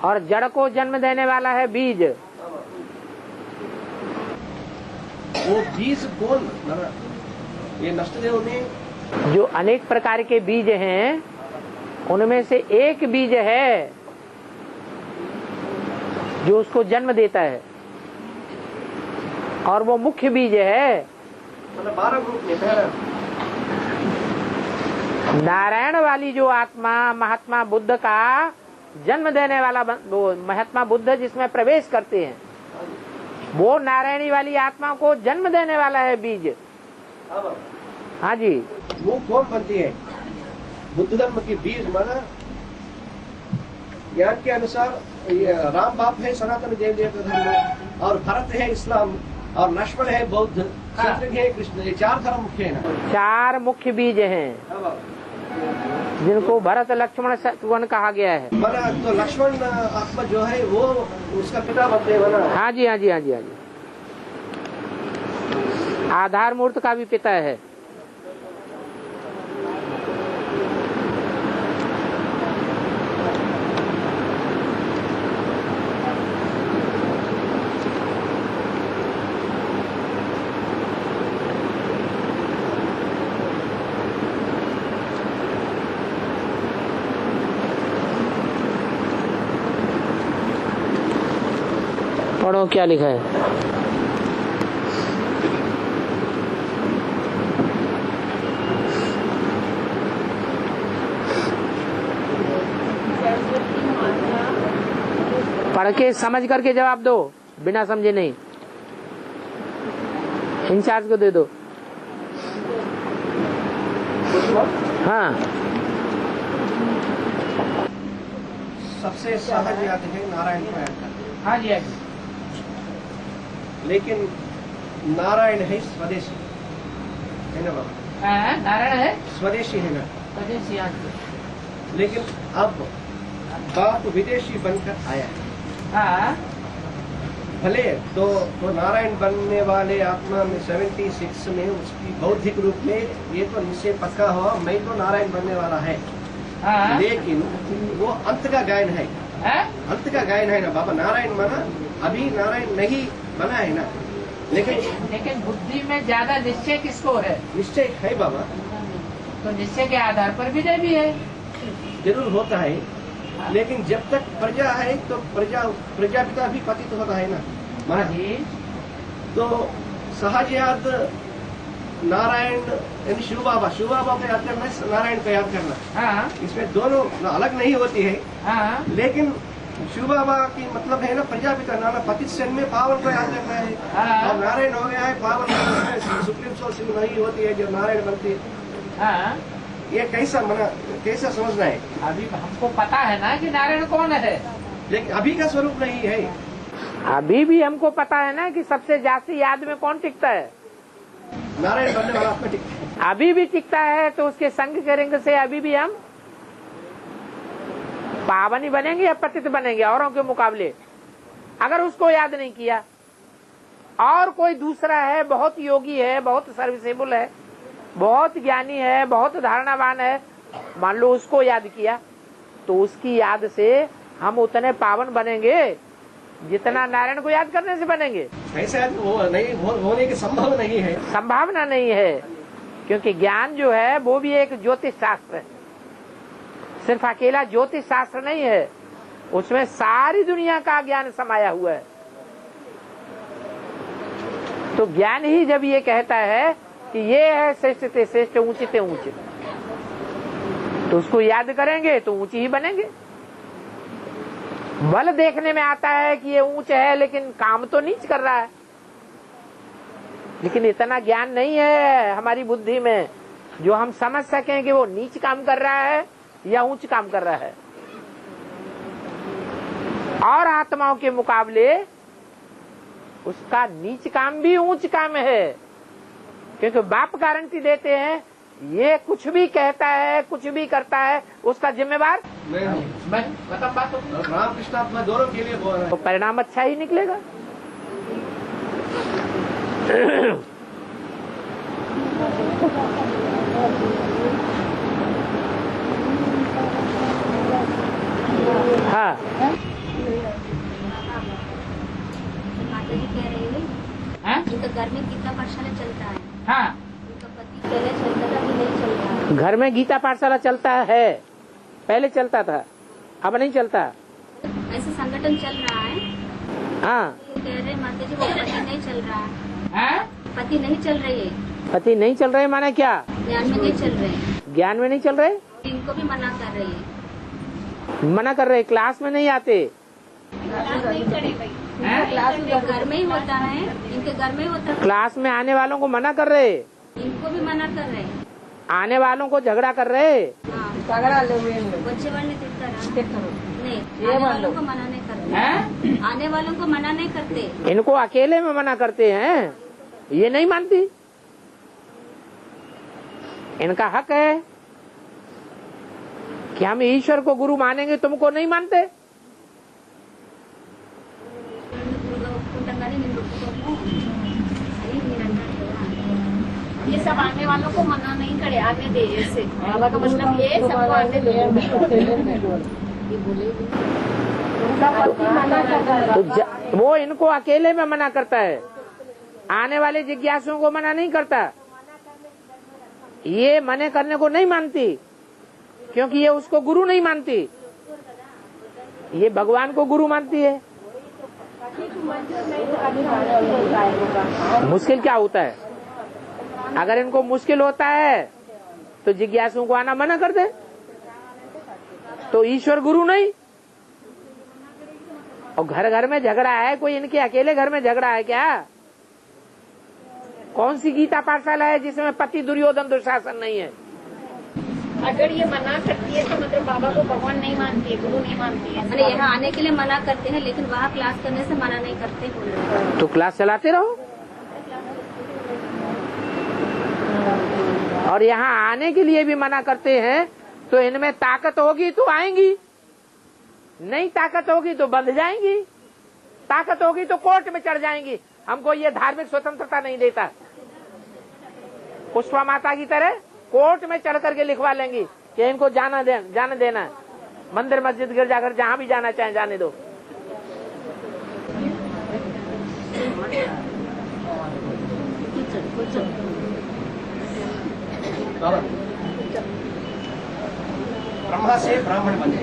और जड़ को जन्म देने वाला है बीज। वो बीज कौन? ये नष्टदेव में जो अनेक प्रकार के बीज हैं, उनमें से एक बीज है जो उसको जन्म देता है, और वो मुख्य बीज है। मतलब 12 ग्रुप में पहला नारायण वाली जो आत्मा महात्मा बुद्ध का जन्म देने वाला, वो महात्मा बुद्ध जिसमें प्रवेश करते हैं, वो नारायणी वाली आत्मा को जन्म देने वाला है बीज। हाँ जी। वो कौन बनती है? बुद्ध धर्म की बीज, माना ज्ञान के अनुसार राम बाप है सनातन देव देव का धर्म, और भरत है इस्लाम, और लक्ष्मण है बौद्ध, शत्रुघ्न है कृष्ण। ये चार धर्म मुख्य है ना, चार मुख्य बीज हैं जिनको भरत लक्ष्मण शत्रुघ्न कहा गया है। माना तो लक्ष्मण आत्मा जो है वो उसका पिता बनते हैं ना। हाँ जी, हाँ जी, हाँ जी, हाँ जी। आधार मूर्त का भी पिता है। पढ़ो क्या लिखा है। पढ़ के समझ करके जवाब दो, बिना समझे नहीं। इंचार्ज को दे दो। हाँ, सबसे सहज याद है नारायण को याद करना। हाँ जी, हाँ जी। लेकिन नारायण है स्वदेशी है ना बाबा? नारायण है स्वदेशी है ना, स्वदेशी। लेकिन अब बाप विदेशी बनकर आया है। हाँ, भले तो नारायण बनने वाले आत्मा में 76 में उसकी बौद्धिक रूप में ये तो निश्चय पक्का हुआ, मैं तो नारायण बनने वाला है। हाँ। लेकिन वो अंत का गायन है, अंत का गायन है ना बाबा। नारायण बना, अभी नारायण नहीं बना है ना। लेकिन बुद्धि में ज्यादा निश्चय किसको है? निश्चय है बाबा, तो निश्चय के आधार पर विजय भी है। जरूर होता है, लेकिन जब तक प्रजा है तो प्रजापिता भी पतित होता है ना महाराज। तो सहजयाद नारायण यानी शिव बाबा को याद करना, नारायण को याद करना। हाँ। इसमें दोनों अलग नहीं होती है। हाँ। लेकिन शिव बाबा की मतलब है ना प्रजापिता, नाना पतित सेन में पावन को याद करना है। हाँ। और नारायण हो गया है पावन, सुप्रीम सोर्स नहीं होती है जो नारायण बनती है। हाँ। ये कैसा समझना है? अभी हमको पता है ना कि नारायण कौन है, लेकिन अभी का स्वरूप नहीं है। अभी भी हमको पता है ना कि सबसे जास्ती याद में कौन टिकता है? नारायण बनने वाला आत्मा टिकता है। अभी भी टिकता है, तो उसके संग करेंगे से अभी भी हम पावन ही बनेंगे या पतित बनेंगे औरों के मुकाबले? अगर उसको याद नहीं किया और कोई दूसरा है, बहुत योगी है, बहुत सर्विसेबल है, बहुत ज्ञानी है, बहुत धारणावान है, मान लो उसको याद किया, तो उसकी याद से हम उतने पावन बनेंगे जितना नारायण को याद करने से बनेंगे। ऐसा वो नहीं होने की संभव नहीं है, संभावना नहीं है, क्योंकि ज्ञान जो है वो भी एक ज्योतिष शास्त्र है। सिर्फ अकेला ज्योतिष शास्त्र नहीं है, उसमें सारी दुनिया का ज्ञान समाया हुआ है। तो ज्ञान ही जब ये कहता है कि ये है श्रेष्ठ ते श्रेष्ठ, ऊंचे ते ऊंचे, तो उसको याद करेंगे तो ऊंची ही बनेंगे। बल देखने में आता है कि ये ऊंच है, लेकिन काम तो नीच कर रहा है। लेकिन इतना ज्ञान नहीं है हमारी बुद्धि में जो हम समझ सकें कि वो नीच काम कर रहा है या ऊंच काम कर रहा है। और आत्माओं के मुकाबले उसका नीच काम भी ऊंच काम है, क्योंकि बाप गारंटी देते हैं ये कुछ भी कहता है, कुछ भी करता है, उसका जिम्मेवार मैं हूँ। रामकृष्ण आत्मा दोनों के लिए बोल रहा है। तो परिणाम अच्छा ही निकलेगा। हाँ। माता जी कह रही है तो घर में गीता पाठशाला चलता है। हाँ। उनका पति पहले चलता था, अभी नहीं चल रहा है। घर में गीता पाठशाला चलता है, पहले चलता था, अब नहीं चलता। ऐसे संगठन चल रहा है। हाँ। वो कह रहे माता जी वो पति नहीं चल रहा है। पति नहीं चल रही है। पति नहीं चल रहे माने क्या? ज्ञान में नहीं चल रहे। ज्ञान में नहीं चल रहे, इनको भी मना कर रही है। मना कर रहे, क्लास में नहीं आते। क्लास में घर में ही होता है, इनके घर में ही होता है। क्लास में आने वालों को मना कर रहे, इनको भी मना कर रहे। आने वालों को झगड़ा कर रहे। बच्चे वाले नहीं, आने वालों को मना नहीं करते। आने वालों को मना नहीं करते। इनको अकेले में मना करते हैं, ये नहीं मानती। इनका हक है कि हम ईश्वर को गुरु मानेंगे, तुमको नहीं मानते। ये सब आने वालों को मना नहीं करे, आने दे। ऐसे बाबा का मतलब ये सबको आने दे। तो वो इनको अकेले में मना करता है, आने वाले जिज्ञासुओं को मना नहीं करता। ये मने करने को नहीं मानती, क्योंकि ये उसको गुरु नहीं मानती, ये भगवान को गुरु मानती है। मुश्किल क्या होता है? अगर इनको मुश्किल होता है तो जिज्ञासुओं को आना मना कर दे, तो ईश्वर गुरु नहीं। और घर घर में झगड़ा है, कोई इनके अकेले घर में झगड़ा है क्या? कौन सी गीता पाठशाला है जिसमें पति दुर्योधन दुशासन नहीं है? अगर ये मना करती है तो मतलब बाबा को भगवान नहीं मानती है, गुरु नहीं मानती है। अरे यहाँ आने के लिए मना करते हैं, लेकिन वहाँ क्लास करने से मना नहीं करते बोल रहे। तो क्लास चलाते रहो, और यहाँ आने के लिए भी मना करते हैं। तो इनमें ताकत होगी तो आएंगी, नहीं ताकत होगी तो बंध जाएंगी। ताकत होगी तो कोर्ट में चढ़ जाएंगी, हमको ये धार्मिक स्वतंत्रता नहीं देता। पुष्पा माता की तरह कोर्ट में चढ़ करके लिखवा लेंगी कि इनको जाने देना, मंदिर मस्जिद गिरजाघर जहाँ भी जाना चाहे जाने दो। ब्रह्मा से ब्राह्मण बने,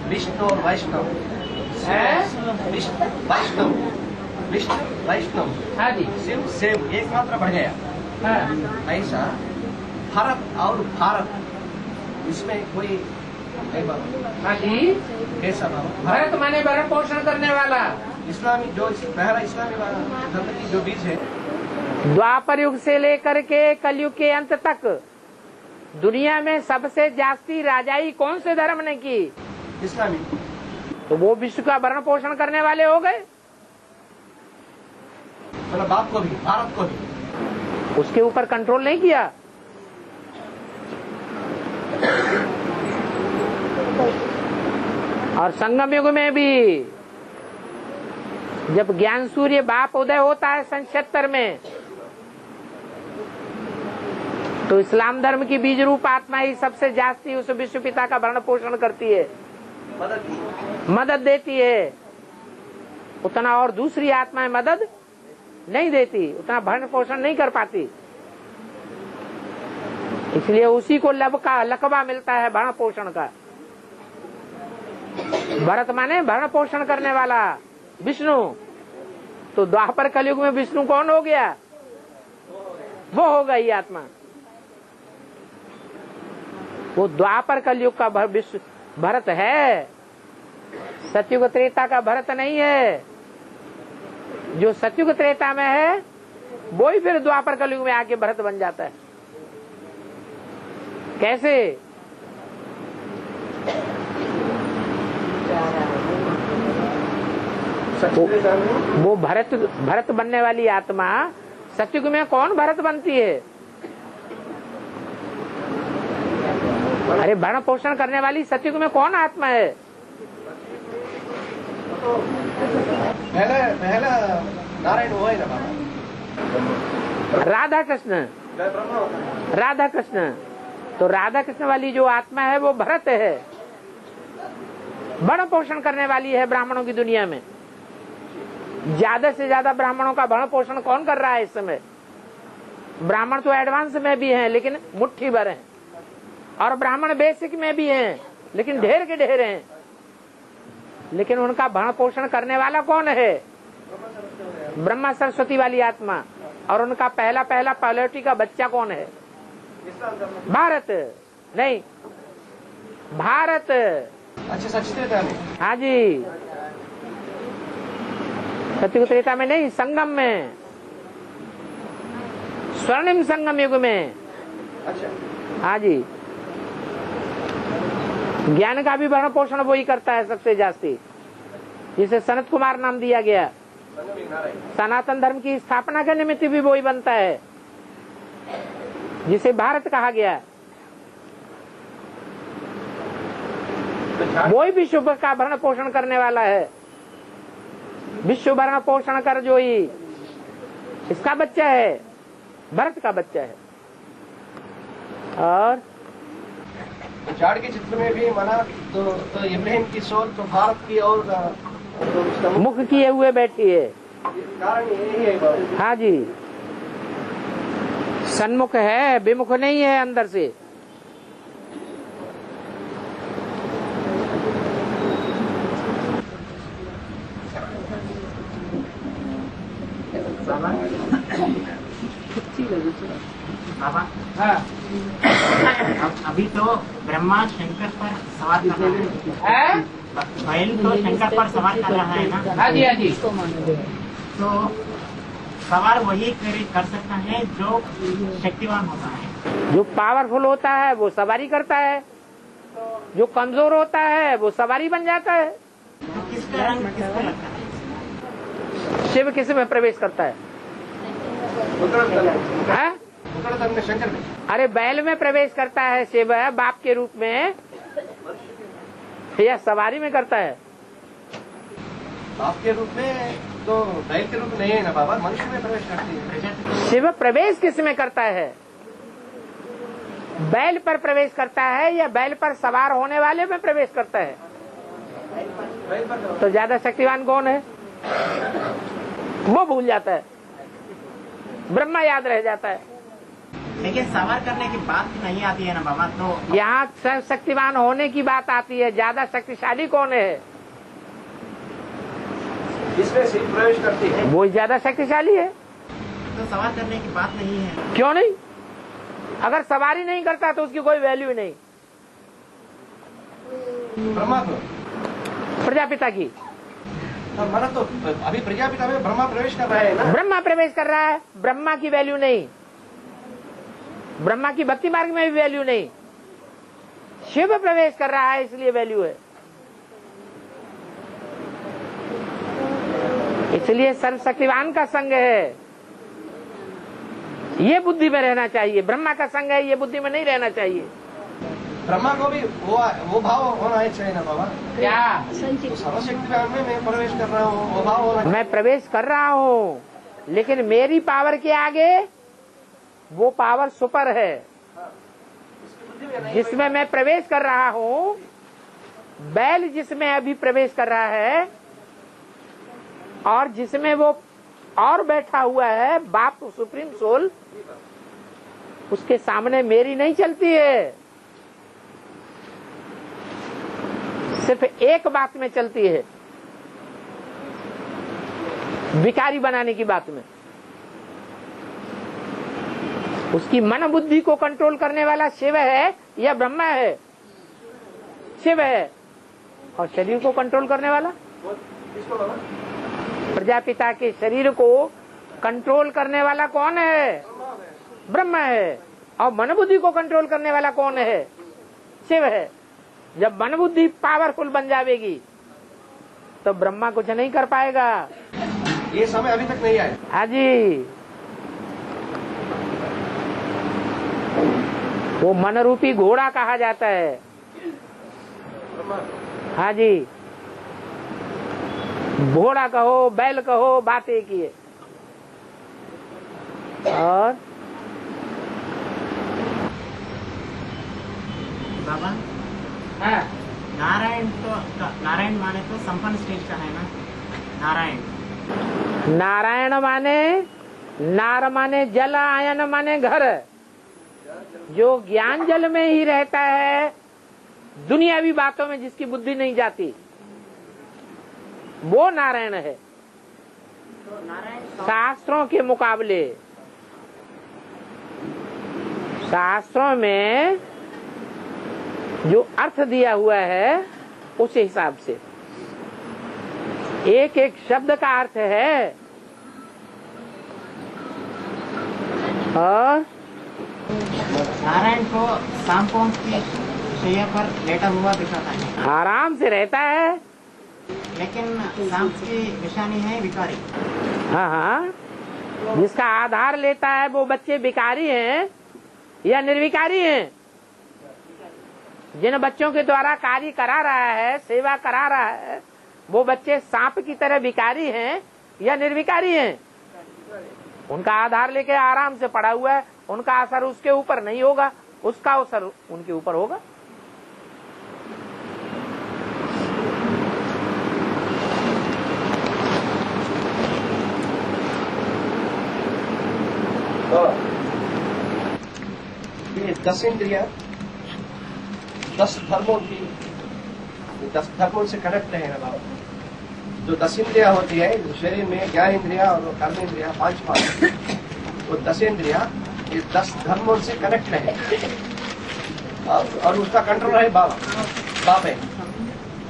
विष्णु और वैष्णव, विष्णु वैष्णव, हाँ जी, शिव सेव एक मात्रा बढ़ गया। हाँ। ऐसा भारत और भारत इसमें कोई नहीं बाबा। हाँ जी, कैसा बाबा? भारत माने भरण पोषण करने वाला। इस्लामी जो पहला इस्लामी धर्म की जो बीज है, द्वापर युग से लेकर के कलयुग के अंत तक दुनिया में सबसे जास्ती राजाई कौन से धर्म ने की? इस्लामी। तो वो विश्व का भरण पोषण करने वाले हो गए। मतलब बाप को भी, भारत को भी उसके ऊपर कंट्रोल नहीं किया। और संगम युग में भी जब ज्ञान सूर्य बाप उदय होता है सन 76 में, तो इस्लाम धर्म की बीज रूप आत्मा ही सबसे जास्ती उस विश्व पिता का भरण पोषण करती है, मदद देती है। उतना और दूसरी आत्माएं मदद नहीं देती, उतना भरण पोषण नहीं कर पाती। इसलिए उसी को लकबा मिलता है भरण पोषण का। भरत माने भरण पोषण करने वाला विष्णु। तो द्वापर कलयुग में विष्णु कौन हो गया? वो हो गई आत्मा। वो द्वापर कलयुग का विश्व भरत है, सतयुग त्रेता का भरत नहीं है। जो सतयुग त्रेता में है वो ही फिर द्वापर कलयुग में आके भरत बन जाता है। कैसे? वो भरत बनने वाली आत्मा सतयुग में कौन भरत बनती है? अरे भरण पोषण करने वाली सतयुग में कौन आत्मा है? पहला नारायण वो है ना बाबा, राधा कृष्ण। राधा कृष्ण, तो राधा कृष्ण वाली जो आत्मा है वो भरत है, भरण पोषण करने वाली है ब्राह्मणों की दुनिया में। ज्यादा से ज्यादा ब्राह्मणों का भरण पोषण कौन कर रहा है इस समय? ब्राह्मण तो एडवांस में भी हैं लेकिन मुट्ठी भर हैं, और ब्राह्मण बेसिक में भी हैं लेकिन ढेर के ढेर हैं। लेकिन उनका भरण पोषण करने वाला कौन है? ब्रह्मा सरस्वती वाली आत्मा। और उनका पहला पहलौटी का बच्चा कौन है? भारत। नहीं, भारत। अच्छा, सच त्रेता में? हाँ जी, सतयुग त्रेता में नहीं, संगम में, स्वर्णिम संगम युग में। अच्छा, हाँ जी, ज्ञान का भी भरण पोषण वही करता है सबसे जास्ती, जिसे सनत कुमार नाम दिया गया। सनातन धर्म की स्थापना के निमित्त भी वही बनता है, जिसे भारत कहा गया। वही विश्व का भरण पोषण करने वाला है। विश्व भरण पोषण कर जो ही इसका बच्चा है, भरत का बच्चा है। और झाड़ के चित्र में भी माना तो इब्राहिम की सोल तो भारत की और तो उसका मुख किए हुए बैठी है। कारण यही है बाबा। हाँ जी, सन्मुख है, विमुख नहीं है अंदर से। बाबा, हाँ। अभी तो ब्रह्मा शंकर पर सवार कर रहा है, बैल तो शंकर पर सवार कर रहा है ना? हाँ जी, हाँ जी। तो सवार वही कर सकता है जो शक्तिवान होता है। जो पावरफुल होता है वो सवारी करता है, जो कमजोर होता है वो सवारी बन जाता है। तो किसका रंग किसको लगता है? शिव किस में प्रवेश करता है? हाँ? में शंकर में। अरे बैल में प्रवेश करता है शिव बाप के रूप में, या सवारी में करता है? बाप के रूप में तो बैल के रूप में नहीं है ना बाबा, मनुष्य में प्रवेश करती है। शिव प्रवेश किस में करता है? बैल पर प्रवेश करता है या बैल पर सवार होने वाले में प्रवेश करता है? बैल पर तो ज्यादा शक्तिवान कौन है? वो भूल जाता है, ब्रह्मा याद रह जाता है। लेकिन सवार करने की बात नहीं आती है ना बाबा, तो यहाँ शक्तिवान होने की बात आती है। ज्यादा शक्तिशाली कौन है? जिसमें शिव प्रवेश करती है वो ज्यादा शक्तिशाली है। तो सवार करने की बात नहीं है। क्यों नहीं? अगर सवारी नहीं करता तो उसकी कोई वैल्यू नहीं। ब्रह्मा को प्रजापिता की, हमारा तो अभी प्रजापिता में ब्रह्मा प्रवेश कर रहा है ना। ब्रह्मा प्रवेश कर रहा है, ब्रह्मा की वैल्यू नहीं। ब्रह्मा की भक्ति मार्ग में भी वैल्यू नहीं। शिव प्रवेश कर रहा है इसलिए वैल्यू है। इसलिए सर्वशक्तिवान का संग है, ये बुद्धि में रहना चाहिए। ब्रह्मा का संग है, ये बुद्धि में नहीं रहना चाहिए। ब्रह्मा को भी वो भाव होना चाहिए ना बाबा। क्या? तो सर्वशक्तिवान में मैं प्रवेश कर रहा हूँ, वो भाव होना। मैं प्रवेश कर रहा हूँ, लेकिन मेरी पावर के आगे वो पावर सुपर है। जिसमें मैं प्रवेश कर रहा हूँ, बैल जिसमें अभी प्रवेश कर रहा है और जिसमें वो और बैठा हुआ है, बाप सुप्रीम सोल, उसके सामने मेरी नहीं चलती है। सिर्फ एक बात में चलती है, भिखारी बनाने की बात में। उसकी मन बुद्धि को कंट्रोल करने वाला शिव है या ब्रह्मा है? शिव है। और शरीर को कंट्रोल करने वाला? प्रजापिता के शरीर को कंट्रोल करने वाला कौन है? ब्रह्मा है। और मन बुद्धि को कंट्रोल करने वाला कौन है? शिव है। जब मन बुद्धि पावरफुल बन जाएगी तो ब्रह्मा कुछ नहीं कर पाएगा। ये समय अभी तक नहीं आया। हाँ जी, वो मन रूपी घोड़ा कहा जाता है। हाँ जी, घोड़ा कहो, बैल कहो, बात एक ही है। और बाबा, हाँ, नारायण माने तो संपन्न स्टेज का है ना। नारायण माने, नार माने जल, आयन माने घर। जो ज्ञान जल में ही रहता है, दुनियावी बातों में जिसकी बुद्धि नहीं जाती, वो नारायण है। शास्त्रों के मुकाबले, शास्त्रों में जो अर्थ दिया हुआ है उस हिसाब से एक एक शब्द का अर्थ है। और नारायण को सांपों की शैया पर लेटा हुआ दिखाता है, आराम से रहता है। लेकिन सांप की निशानी है भिखारी। हाँ हाँ, जिसका आधार लेता है वो बच्चे भिखारी हैं या निर्विकारी हैं? जिन बच्चों के द्वारा कार्य करा रहा है, सेवा करा रहा है, वो बच्चे सांप की तरह भिखारी हैं या निर्विकारी हैं? उनका आधार लेके आराम से पड़ा हुआ है, उनका असर उसके ऊपर नहीं होगा, उसका असर उनके ऊपर होगा। ये 10 इंद्रिया 10 धर्मों की, 10 धर्मों से कनेक्ट है ना बाबा। जो 10 इंद्रिया होती है शरीर में, ज्ञान इंद्रिया और कर्म इंद्रिया 5 वो 10 इंद्रिया ये 10 धर्मों से कनेक्ट है। और उसका कंट्रोल है बाप है।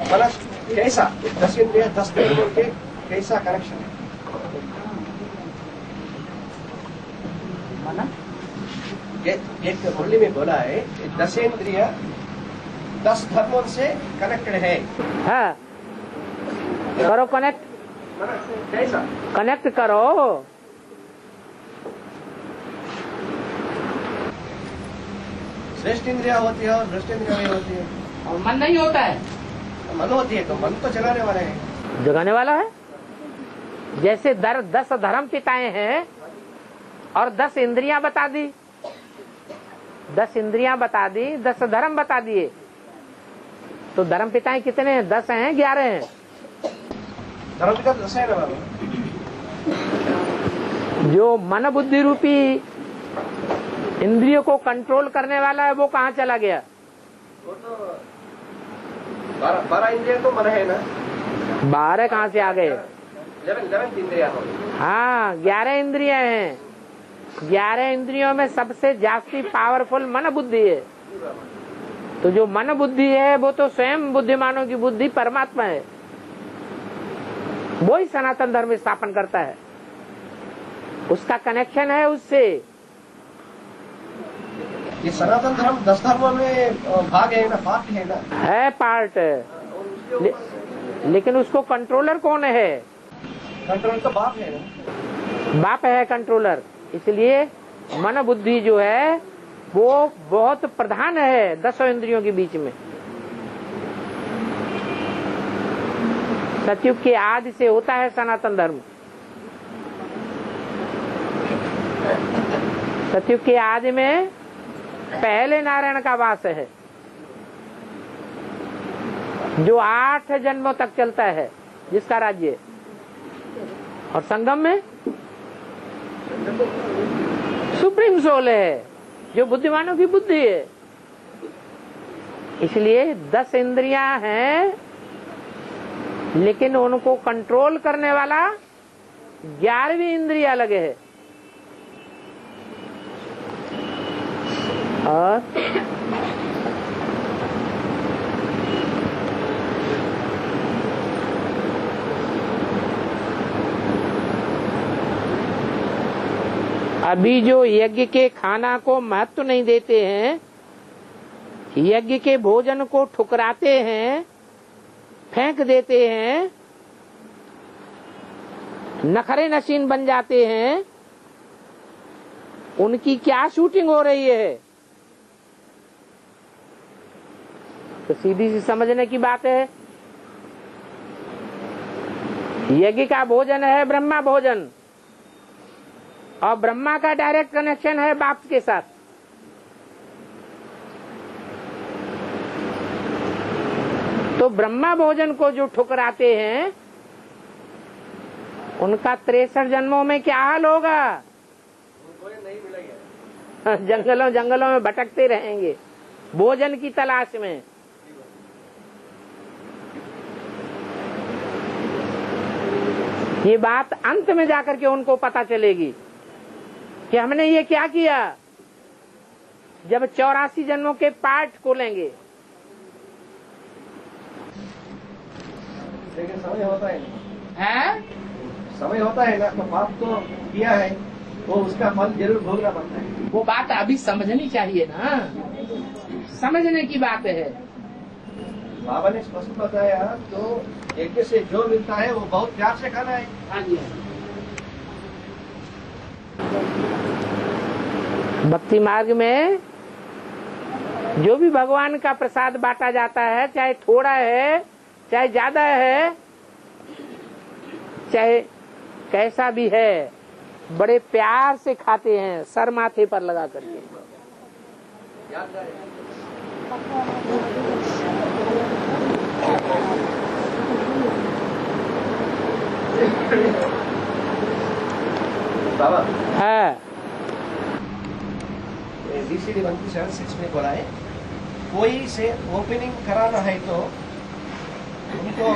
मतलब कैसा 10 इंद्रिया 10 धर्मों के कैसा कनेक्शन है? एक मुरली में बोला है 10 इंद्रिया 10 धर्मों से कनेक्टेड है। हाँ, करो कनेक्ट, कैसा कनेक्ट करो। श्रेष्ठ इंद्रिया होती है और भ्रष्ट इंद्रिया नहीं होती है। और मन नहीं होता है। मन होती है तो मन तो चलाने वाले हैं। जगाने वाला है। जैसे 10 धर्म पिताएं हैं और 10 इंद्रियां बता दी, 10 इंद्रियां बता दी, 10 धर्म बता दिए, तो धर्म पिताएं कितने हैं? 10 हैं, 11 हैं? धर्म पिता 10 है ना बाबा। जो मन बुद्धि रूपी इंद्रियों को कंट्रोल करने वाला है वो कहाँ चला गया? वो तो 12 इंद्रिया तो मन है ना। 12 कहाँ से आ गए? 11 इंद्रिया हो। हाँ, 11 इंद्रियां हैं। 11 इंद्रियों में सबसे जास्ती पावरफुल मन बुद्धि है। तो जो मन बुद्धि है वो तो स्वयं बुद्धिमानों की बुद्धि परमात्मा है, वो ही सनातन धर्म स्थापन करता है, उसका कनेक्शन है उससे। ये सनातन धर्म 10 धर्मों में भाग है ना, पार्ट है ना? है पार्ट, लेकिन उसको कंट्रोलर कौन है? कंट्रोल तो बाप है ना। बाप है कंट्रोलर। इसलिए मन बुद्धि जो है वो बहुत प्रधान है 10 इंद्रियों के बीच में। सतयुग के आदि से होता है सनातन धर्म। सतयुग के आदि में पहले नारायण का वास है जो 8 जन्मों तक चलता है, जिसका राज्य। और संगम में सुप्रीम सोल है जो बुद्धिमानों की बुद्धि है। इसलिए 10 इंद्रियां हैं, लेकिन उनको कंट्रोल करने वाला 11वीं इंद्रिया लगे है। और अभी जो यज्ञ के खाना को महत्व नहीं देते हैं, यज्ञ के भोजन को ठुकराते हैं, फेंक देते हैं, नखरे नशीन बन जाते हैं, उनकी क्या शूटिंग हो रही है? तो सीधी सी समझने की बात है, यज्ञ का भोजन है ब्रह्मा भोजन, और ब्रह्मा का डायरेक्ट कनेक्शन है बाप के साथ। तो ब्रह्मा भोजन को जो ठुकराते हैं उनका 63 जन्मों में क्या हाल होगा? जंगलों जंगलों में भटकते रहेंगे भोजन की तलाश में। ये बात अंत में जाकर के उनको पता चलेगी कि हमने ये क्या किया। जब 84 जन्मों के पाठ खोलेंगे। लेकिन समय होता है ना, समय होता है ना, तो पाप तो किया है, वो उसका फल जरूर भोगना पड़ता है। वो बात अभी समझनी चाहिए ना, समझने की बात है। बाबा ने स्पष्ट बताया, तो यज्ञ से जो मिलता है वो बहुत प्यार से खाना है। हाँ जी। भक्ति मार्ग में जो भी भगवान का प्रसाद बांटा जाता है, चाहे थोड़ा है चाहे ज्यादा है, चाहे कैसा भी है, बड़े प्यार से खाते हैं, सर माथे पर लगा करके। बाबा है DCD 176 में बोला है, कोई से ओपनिंग कराना है तो उनको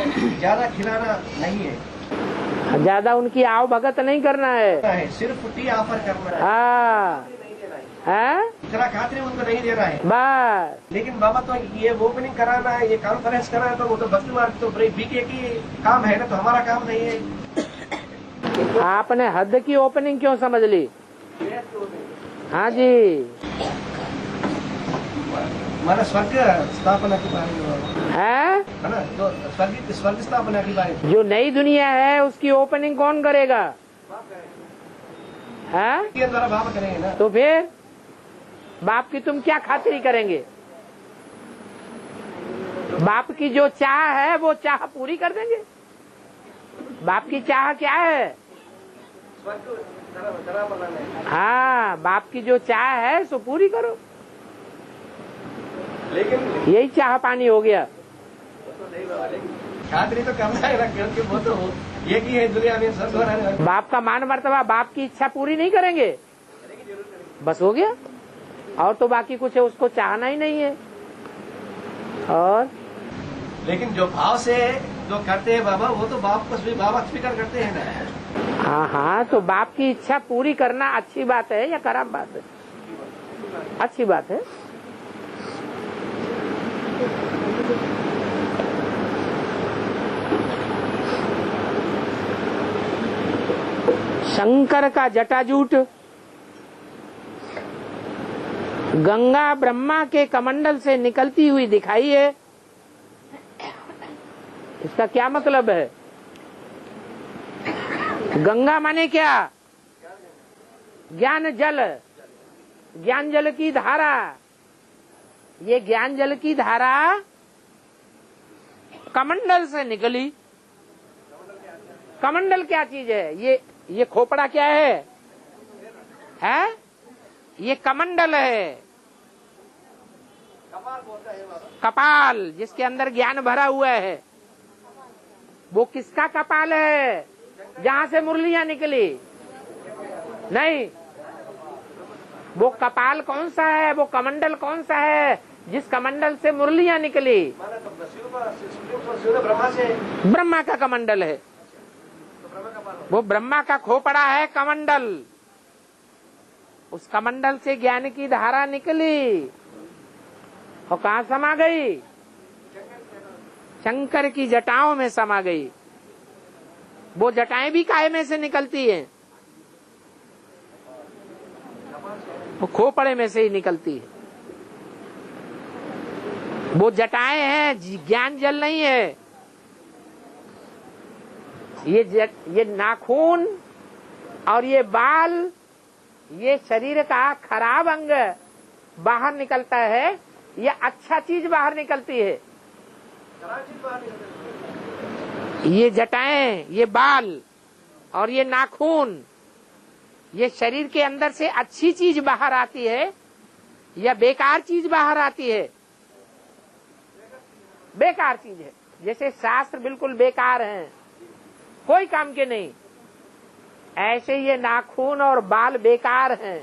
ज्यादा खिलाना नहीं है, ज्यादा उनकी आव भगत नहीं करना है, सिर्फ टी ऑफर करना है। हाँ है, इतना खातिर उनको नहीं देना है बस। लेकिन बाबा तो ये ओपनिंग कराना है, ये कॉन्फ्रेंस कराना है, तो वो तो भक्ति मार्ग तो बीके की काम है ना, तो हमारा काम नहीं है। आपने हद की ओपनिंग क्यों समझ ली? हाँ जी, माना स्वर्ग स्थापना के बारे में है ना, जो स्वर्ग स्थापना के बारे में जो नई दुनिया है उसकी ओपनिंग कौन करेगा? है के द्वारा बाबा करेंगे ना। तो फिर बाप की तुम क्या खातिरी करेंगे? बाप की जो चाह है वो चाह पूरी कर देंगे। बाप की चाह क्या है? स्वर्ग धरा बनाना है। हाँ, बाप की जो चाह है सो पूरी करो। लेकिन यही चाह पानी हो गया। वो तो नहीं बाबा, लेकिन खातरी तो करना है ना, क्योंकि वो तो एक ही है दुनिया में, सब दोहरा बाप का मान मर्तबा, बाप की इच्छा पूरी नहीं करेंगे, बस हो गया। और तो बाकी कुछ है उसको चाहना ही नहीं है। और लेकिन जो भाव से जो करते हैं बाबा, वो तो बाप को बाबा स्वीकार करते हैं ना। हाँ हाँ, तो बाप की इच्छा पूरी करना अच्छी बात है या खराब बात है? अच्छी बात है। शंकर का जटाजूट गंगा ब्रह्मा के कमंडल से निकलती हुई दिखाई है। इसका क्या मतलब है? गंगा माने क्या? ज्ञान जल, ज्ञान जल की धारा। ये ज्ञान जल की धारा कमंडल से निकली। कमंडल क्या चीज है? ये खोपड़ा क्या है? हैं? ये कमंडल है, कपाल, जिसके अंदर ज्ञान भरा हुआ है। वो किसका कपाल है? जहाँ से मुरलियां निकली? नहीं, वो कपाल कौन सा है? वो कमंडल कौन सा है जिस कमंडल से मुरलियां निकली? ब्रह्मा का कमंडल है। वो ब्रह्मा का खोपड़ा है कमंडल। उस कमंडल से ज्ञान की धारा निकली और कहाँ समा गई? शंकर की जटाओं में समा गई। वो जटाएं भी काहे में से निकलती हैं? वो खोपड़े में से ही निकलती है। वो जटाएं हैं, ज्ञान जल नहीं है। ये नाखून और ये बाल, ये शरीर का खराब अंग बाहर निकलता है या अच्छा चीज बाहर निकलती है? ये जटाएं, ये बाल और ये नाखून, ये शरीर के अंदर से अच्छी चीज बाहर आती है या बेकार चीज बाहर आती है? बेकार चीज है। जैसे शास्त्र बिल्कुल बेकार हैं, कोई काम के नहीं, ऐसे ये नाखून और बाल बेकार हैं।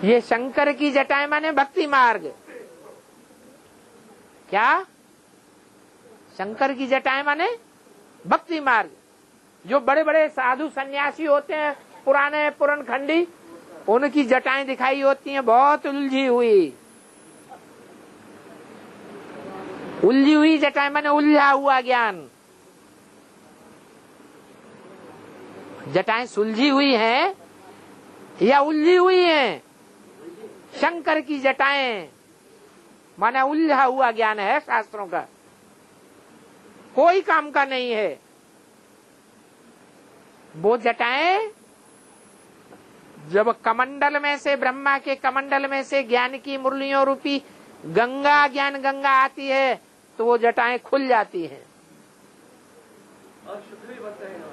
ये शंकर की जटाएं माने भक्ति मार्ग। क्या? शंकर की जटाएं माने भक्ति मार्ग। जो बड़े बड़े साधु सन्यासी होते हैं, पुराने पुराणखंडी, उनकी जटाएं दिखाई होती हैं बहुत उलझी हुई। उलझी हुई जटाएं माने उलझा हुआ ज्ञान। जटाएं सुलझी हुई हैं या उलझी हुई हैं? शंकर की जटाएं माने उलझा हुआ ज्ञान है शास्त्रों का, कोई काम का नहीं है। वो जटाएं जब कमंडल में से, ब्रह्मा के कमंडल में से ज्ञान की मुरलियों रूपी गंगा, ज्ञान गंगा आती है तो वो जटाएं खुल जाती हैं और शुद्ध भी बनते हैं,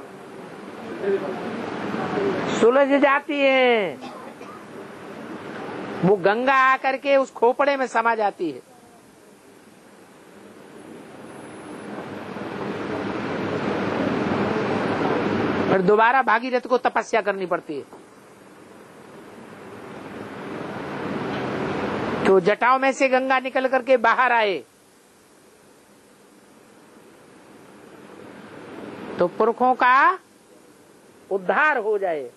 सुलझ जाती हैं। वो गंगा आकर के उस खोपड़े में समा जाती है। फिर दोबारा भागीरथ को तपस्या करनी पड़ती है। तो जटाओं में से गंगा निकल करके बाहर आए तो पुरखों का उद्धार हो जाए।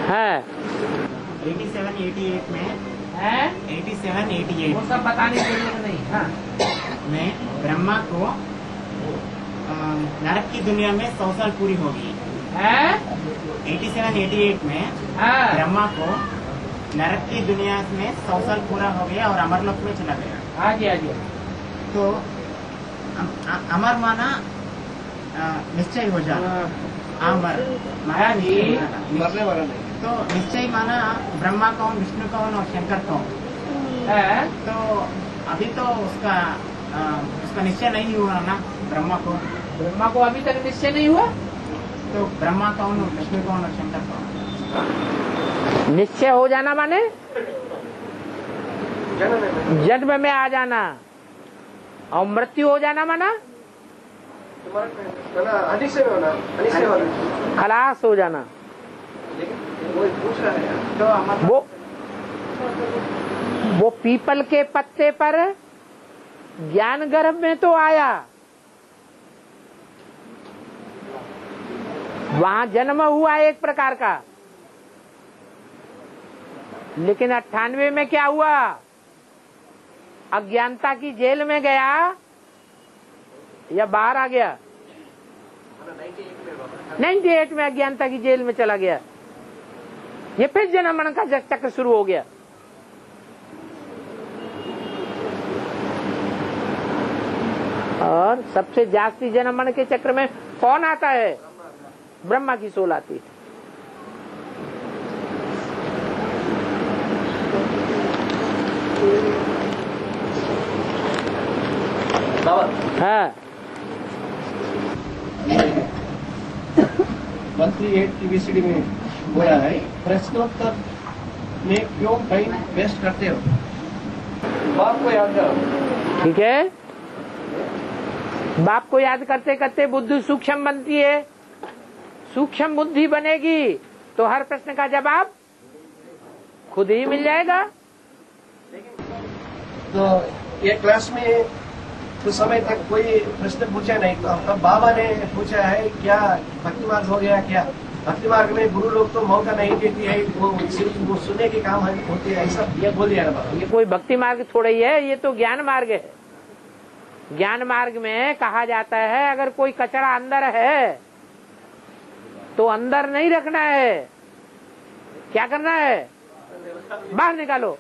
है 87-88 में है 87-88 वो सब बताने की जरूरत नहीं। हाँ, में ब्रह्मा को नरक की दुनिया में 100 साल पूरी होगी। है 87-88 में हाँ, ब्रह्मा को नरक की दुनिया में 100 साल पूरा हो गया और अमरलोक में चला गया। हाँ जी। तो अमर माना निश्चय हो जाना, हाँ महाराज जी, मरने वाला नहीं। तो निश्चय माना ब्रह्मा कौन, विष्णु कौन और शंकर कौन। तो अभी तो उसका निश्चय नहीं हुआ ना, ब्रह्मा कौन। ब्रह्मा को अभी तक निश्चय नहीं हुआ। तो ब्रह्मा कौन और विष्णु कौन और शंकर कौन। निश्चय हो जाना माने जन्म में आ जाना, और मृत्यु हो जाना माना अनिश्चय में होना, अनिश्चय वाला। खलास हो जाना। लेकिन वो पूछ रहा है तो वो पीपल के पत्ते पर ज्ञान गर्भ में तो आया, वहां जन्म हुआ एक प्रकार का, लेकिन 98 में क्या हुआ, अज्ञानता की जेल में गया या बाहर आ गया। 98 में अज्ञानता की जेल में चला गया, ये फिर जन्म मरण का चक्र शुरू हो गया। और सबसे जास्ती जन्म मरण के चक्र में कौन आता है, ब्रह्मा की सोल आती है। हाँ 138 की बीसीडी में बोला है, प्रश्नोत्तर में क्यों टाइम वेस्ट करते हो। बाप को याद करो। ठीक है, बाप को याद करते करते बुद्धि सूक्ष्म बनती है, सूक्ष्म बुद्धि बनेगी तो हर प्रश्न का जवाब खुद ही मिल जाएगा। तो ये क्लास में कुछ समय तक कोई प्रश्न पूछा नहीं, तो अब बाबा ने पूछा है क्या भक्ति मार्ग हो गया क्या। भक्ति मार्ग में गुरु लोग तो मौका नहीं देती है, वो सिर्फ वो सुनने के काम होते हैं, ऐसा ये बोल दिया ना बाबा। ये कोई भक्ति मार्ग थोड़ा ही है, ये तो ज्ञान मार्ग है। ज्ञान मार्ग में कहा जाता है अगर कोई कचरा अंदर है तो अंदर नहीं रखना है, क्या करना है, बाहर निकालो।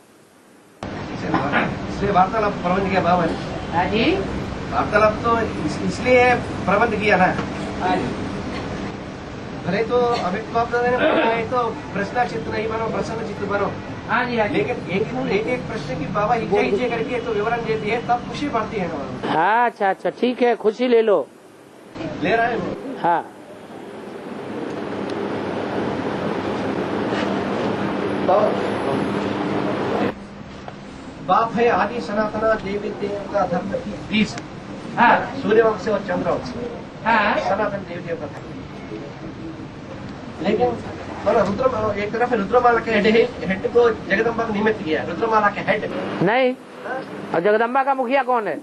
इसलिए वार्तालाप प्रबंध किया बाबा ने। हाँ जी, वार्तालाप तो इसलिए प्रबंध किया ना। भले तो अभिक्त बाप दादा ने बोला है तो प्रश्न चित्त नहीं बनो, प्रसन्न चित्त बनो। हाँ जी, हाँ जी। लेकिन एक प्रश्न की बाबा हिज्जे करके तो विवरण देती है, तब खुशी बढ़ती है ना। हाँ, अच्छा अच्छा, ठीक है, खुशी ले लो। ले रहा है वो। हाँ, बाप है आदि सनातना देवी देवता धर्म की बीज। हाँ, सूर्यवंश और चंद्रवंश, हाँ, सनातन देवी देवता धर्म। लेकिन रुद्र एक तरफ रुद्रमाला के हेड को जगदम्बा को निमित्त किया, रुद्रमाला के हेड नहीं। और जगदम्बा का मुखिया कौन है?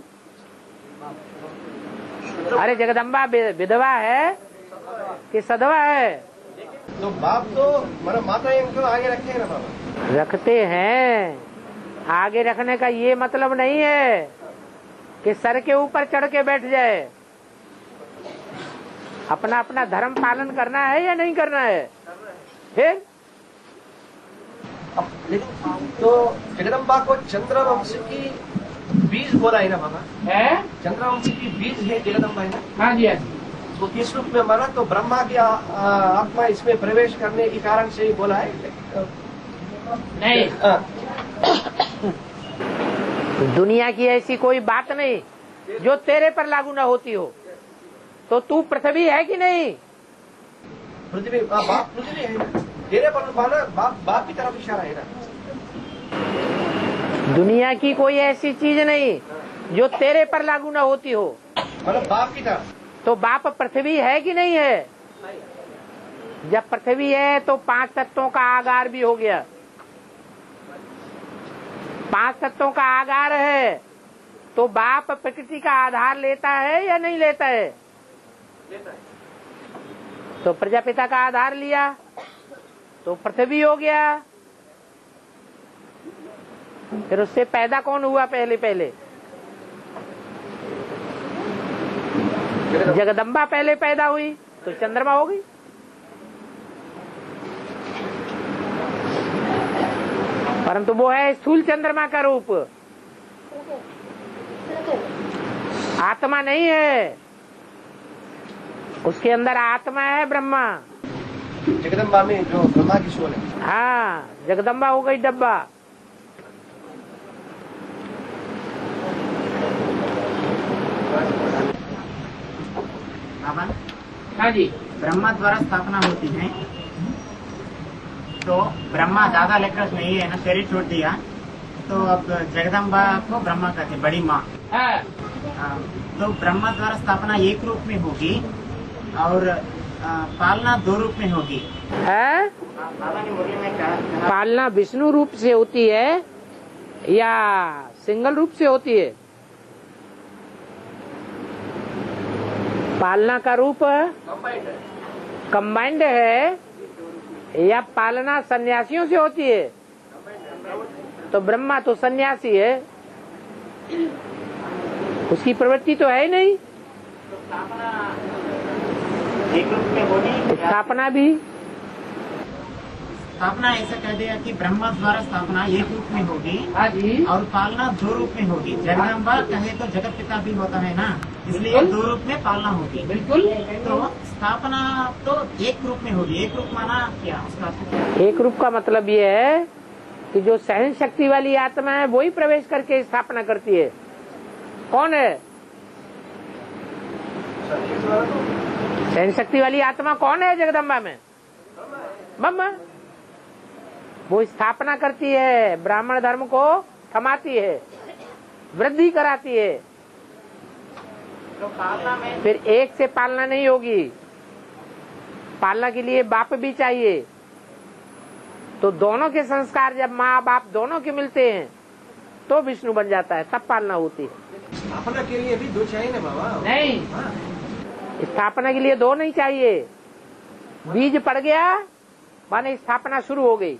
अरे जगदम्बा विधवा है कि सधवा है? तो बाप तो मतलब माता इनको आगे रखे हैं ना बाबा। रखते हैं, आगे रखने का ये मतलब नहीं है कि सर के ऊपर चढ़ के बैठ जाए। अपना अपना धर्म पालन करना है या नहीं करना है। फिर तो जगदम्बा को चंद्रवंश की बीज बोला है ना बाबा, है? चंद्रवंश की बीज है जगदम्बा है ना। हाँ जी, हाँ जी। तो किस रूप में माना, तो ब्रह्मा की आत्मा इसमें प्रवेश करने के कारण से ही बोला है। नहीं, दुनिया की ऐसी कोई बात नहीं जो तेरे पर लागू न होती हो। तो तू पृथ्वी है कि नहीं? पृथ्वी, बाप पृथ्वी है ना, तेरे पर माना बाप की तरफ इशारा है ना। दुनिया की कोई ऐसी चीज नहीं जो तेरे पर लागू न होती हो। मतलब बाप की तरफ। तो बाप पृथ्वी है कि नहीं है? जब पृथ्वी है तो 5 तत्वों का आगार भी हो गया। 5 तत्वों का आगार है तो बाप प्रकृति का आधार लेता है या नहीं लेता है? तो प्रजापिता का आधार लिया तो पृथ्वी हो गया। फिर उससे पैदा कौन हुआ? पहले जगदम्बा पहले पैदा हुई तो चंद्रमा हो गई। परंतु वो है स्थूल चंद्रमा का रूप, आत्मा नहीं है। उसके अंदर आत्मा है ब्रह्मा। जगदम्बा में जो ब्रह्मा की सोल है। हाँ, जगदम्बा हो गई डब्बा। बाबा हाँ जी, ब्रह्मा द्वारा स्थापना होती है, तो ब्रह्मा ज्यादा लेकर नहीं है ना, शरीर छोड़ दिया, तो अब जगदम्बा को ब्रह्मा कहते, बड़ी माँ। हाँ, तो ब्रह्मा द्वारा स्थापना एक रूप में होगी और पालना दो रूप में होगी। है बाबा ने मुरली में कहा पालना विष्णु रूप से होती है या सिंगल रूप से होती है? पालना का रूप कंबाइंड है या पालना सन्यासियों से होती है? तो ब्रह्मा तो सन्यासी है, उसकी प्रवृत्ति तो है ही नहीं। स्थापना एक रूप में होगी। स्थापना भी स्थापना ऐसा कह दिया कि ब्रह्मा द्वारा स्थापना एक रूप में होगी हाँ जी, और पालना दो रूप में होगी। जगदम्बा कहे तो जगत पिता भी होता है ना, इसलिए दो रूप में पालना होगी। बिल्कुल। तो स्थापना तो एक रूप में होगी। एक रूप माना क्या उसका? एक रूप का मतलब ये है कि जो सहन शक्ति वाली आत्मा है वही प्रवेश करके स्थापना करती है। कौन है सहन शक्ति वाली आत्मा? कौन है जगदम्बा में? ब्रह्मा। वो स्थापना करती है, ब्राह्मण धर्म को थमाती है, वृद्धि कराती है। तो पालना में फिर एक से पालना नहीं होगी, पालना के लिए बाप भी चाहिए। तो दोनों के संस्कार जब माँ बाप दोनों के मिलते हैं तो विष्णु बन जाता है, तब पालना होती है। स्थापना के लिए भी दो चाहिए ना बाबा? नहीं, स्थापना के लिए दो नहीं चाहिए। बीज पड़ गया माने स्थापना शुरू हो गई।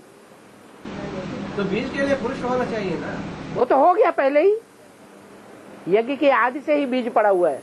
तो बीज के लिए पुरुष होना चाहिए ना? वो तो हो गया पहले ही, यज्ञ के आदि से ही बीज पड़ा हुआ है।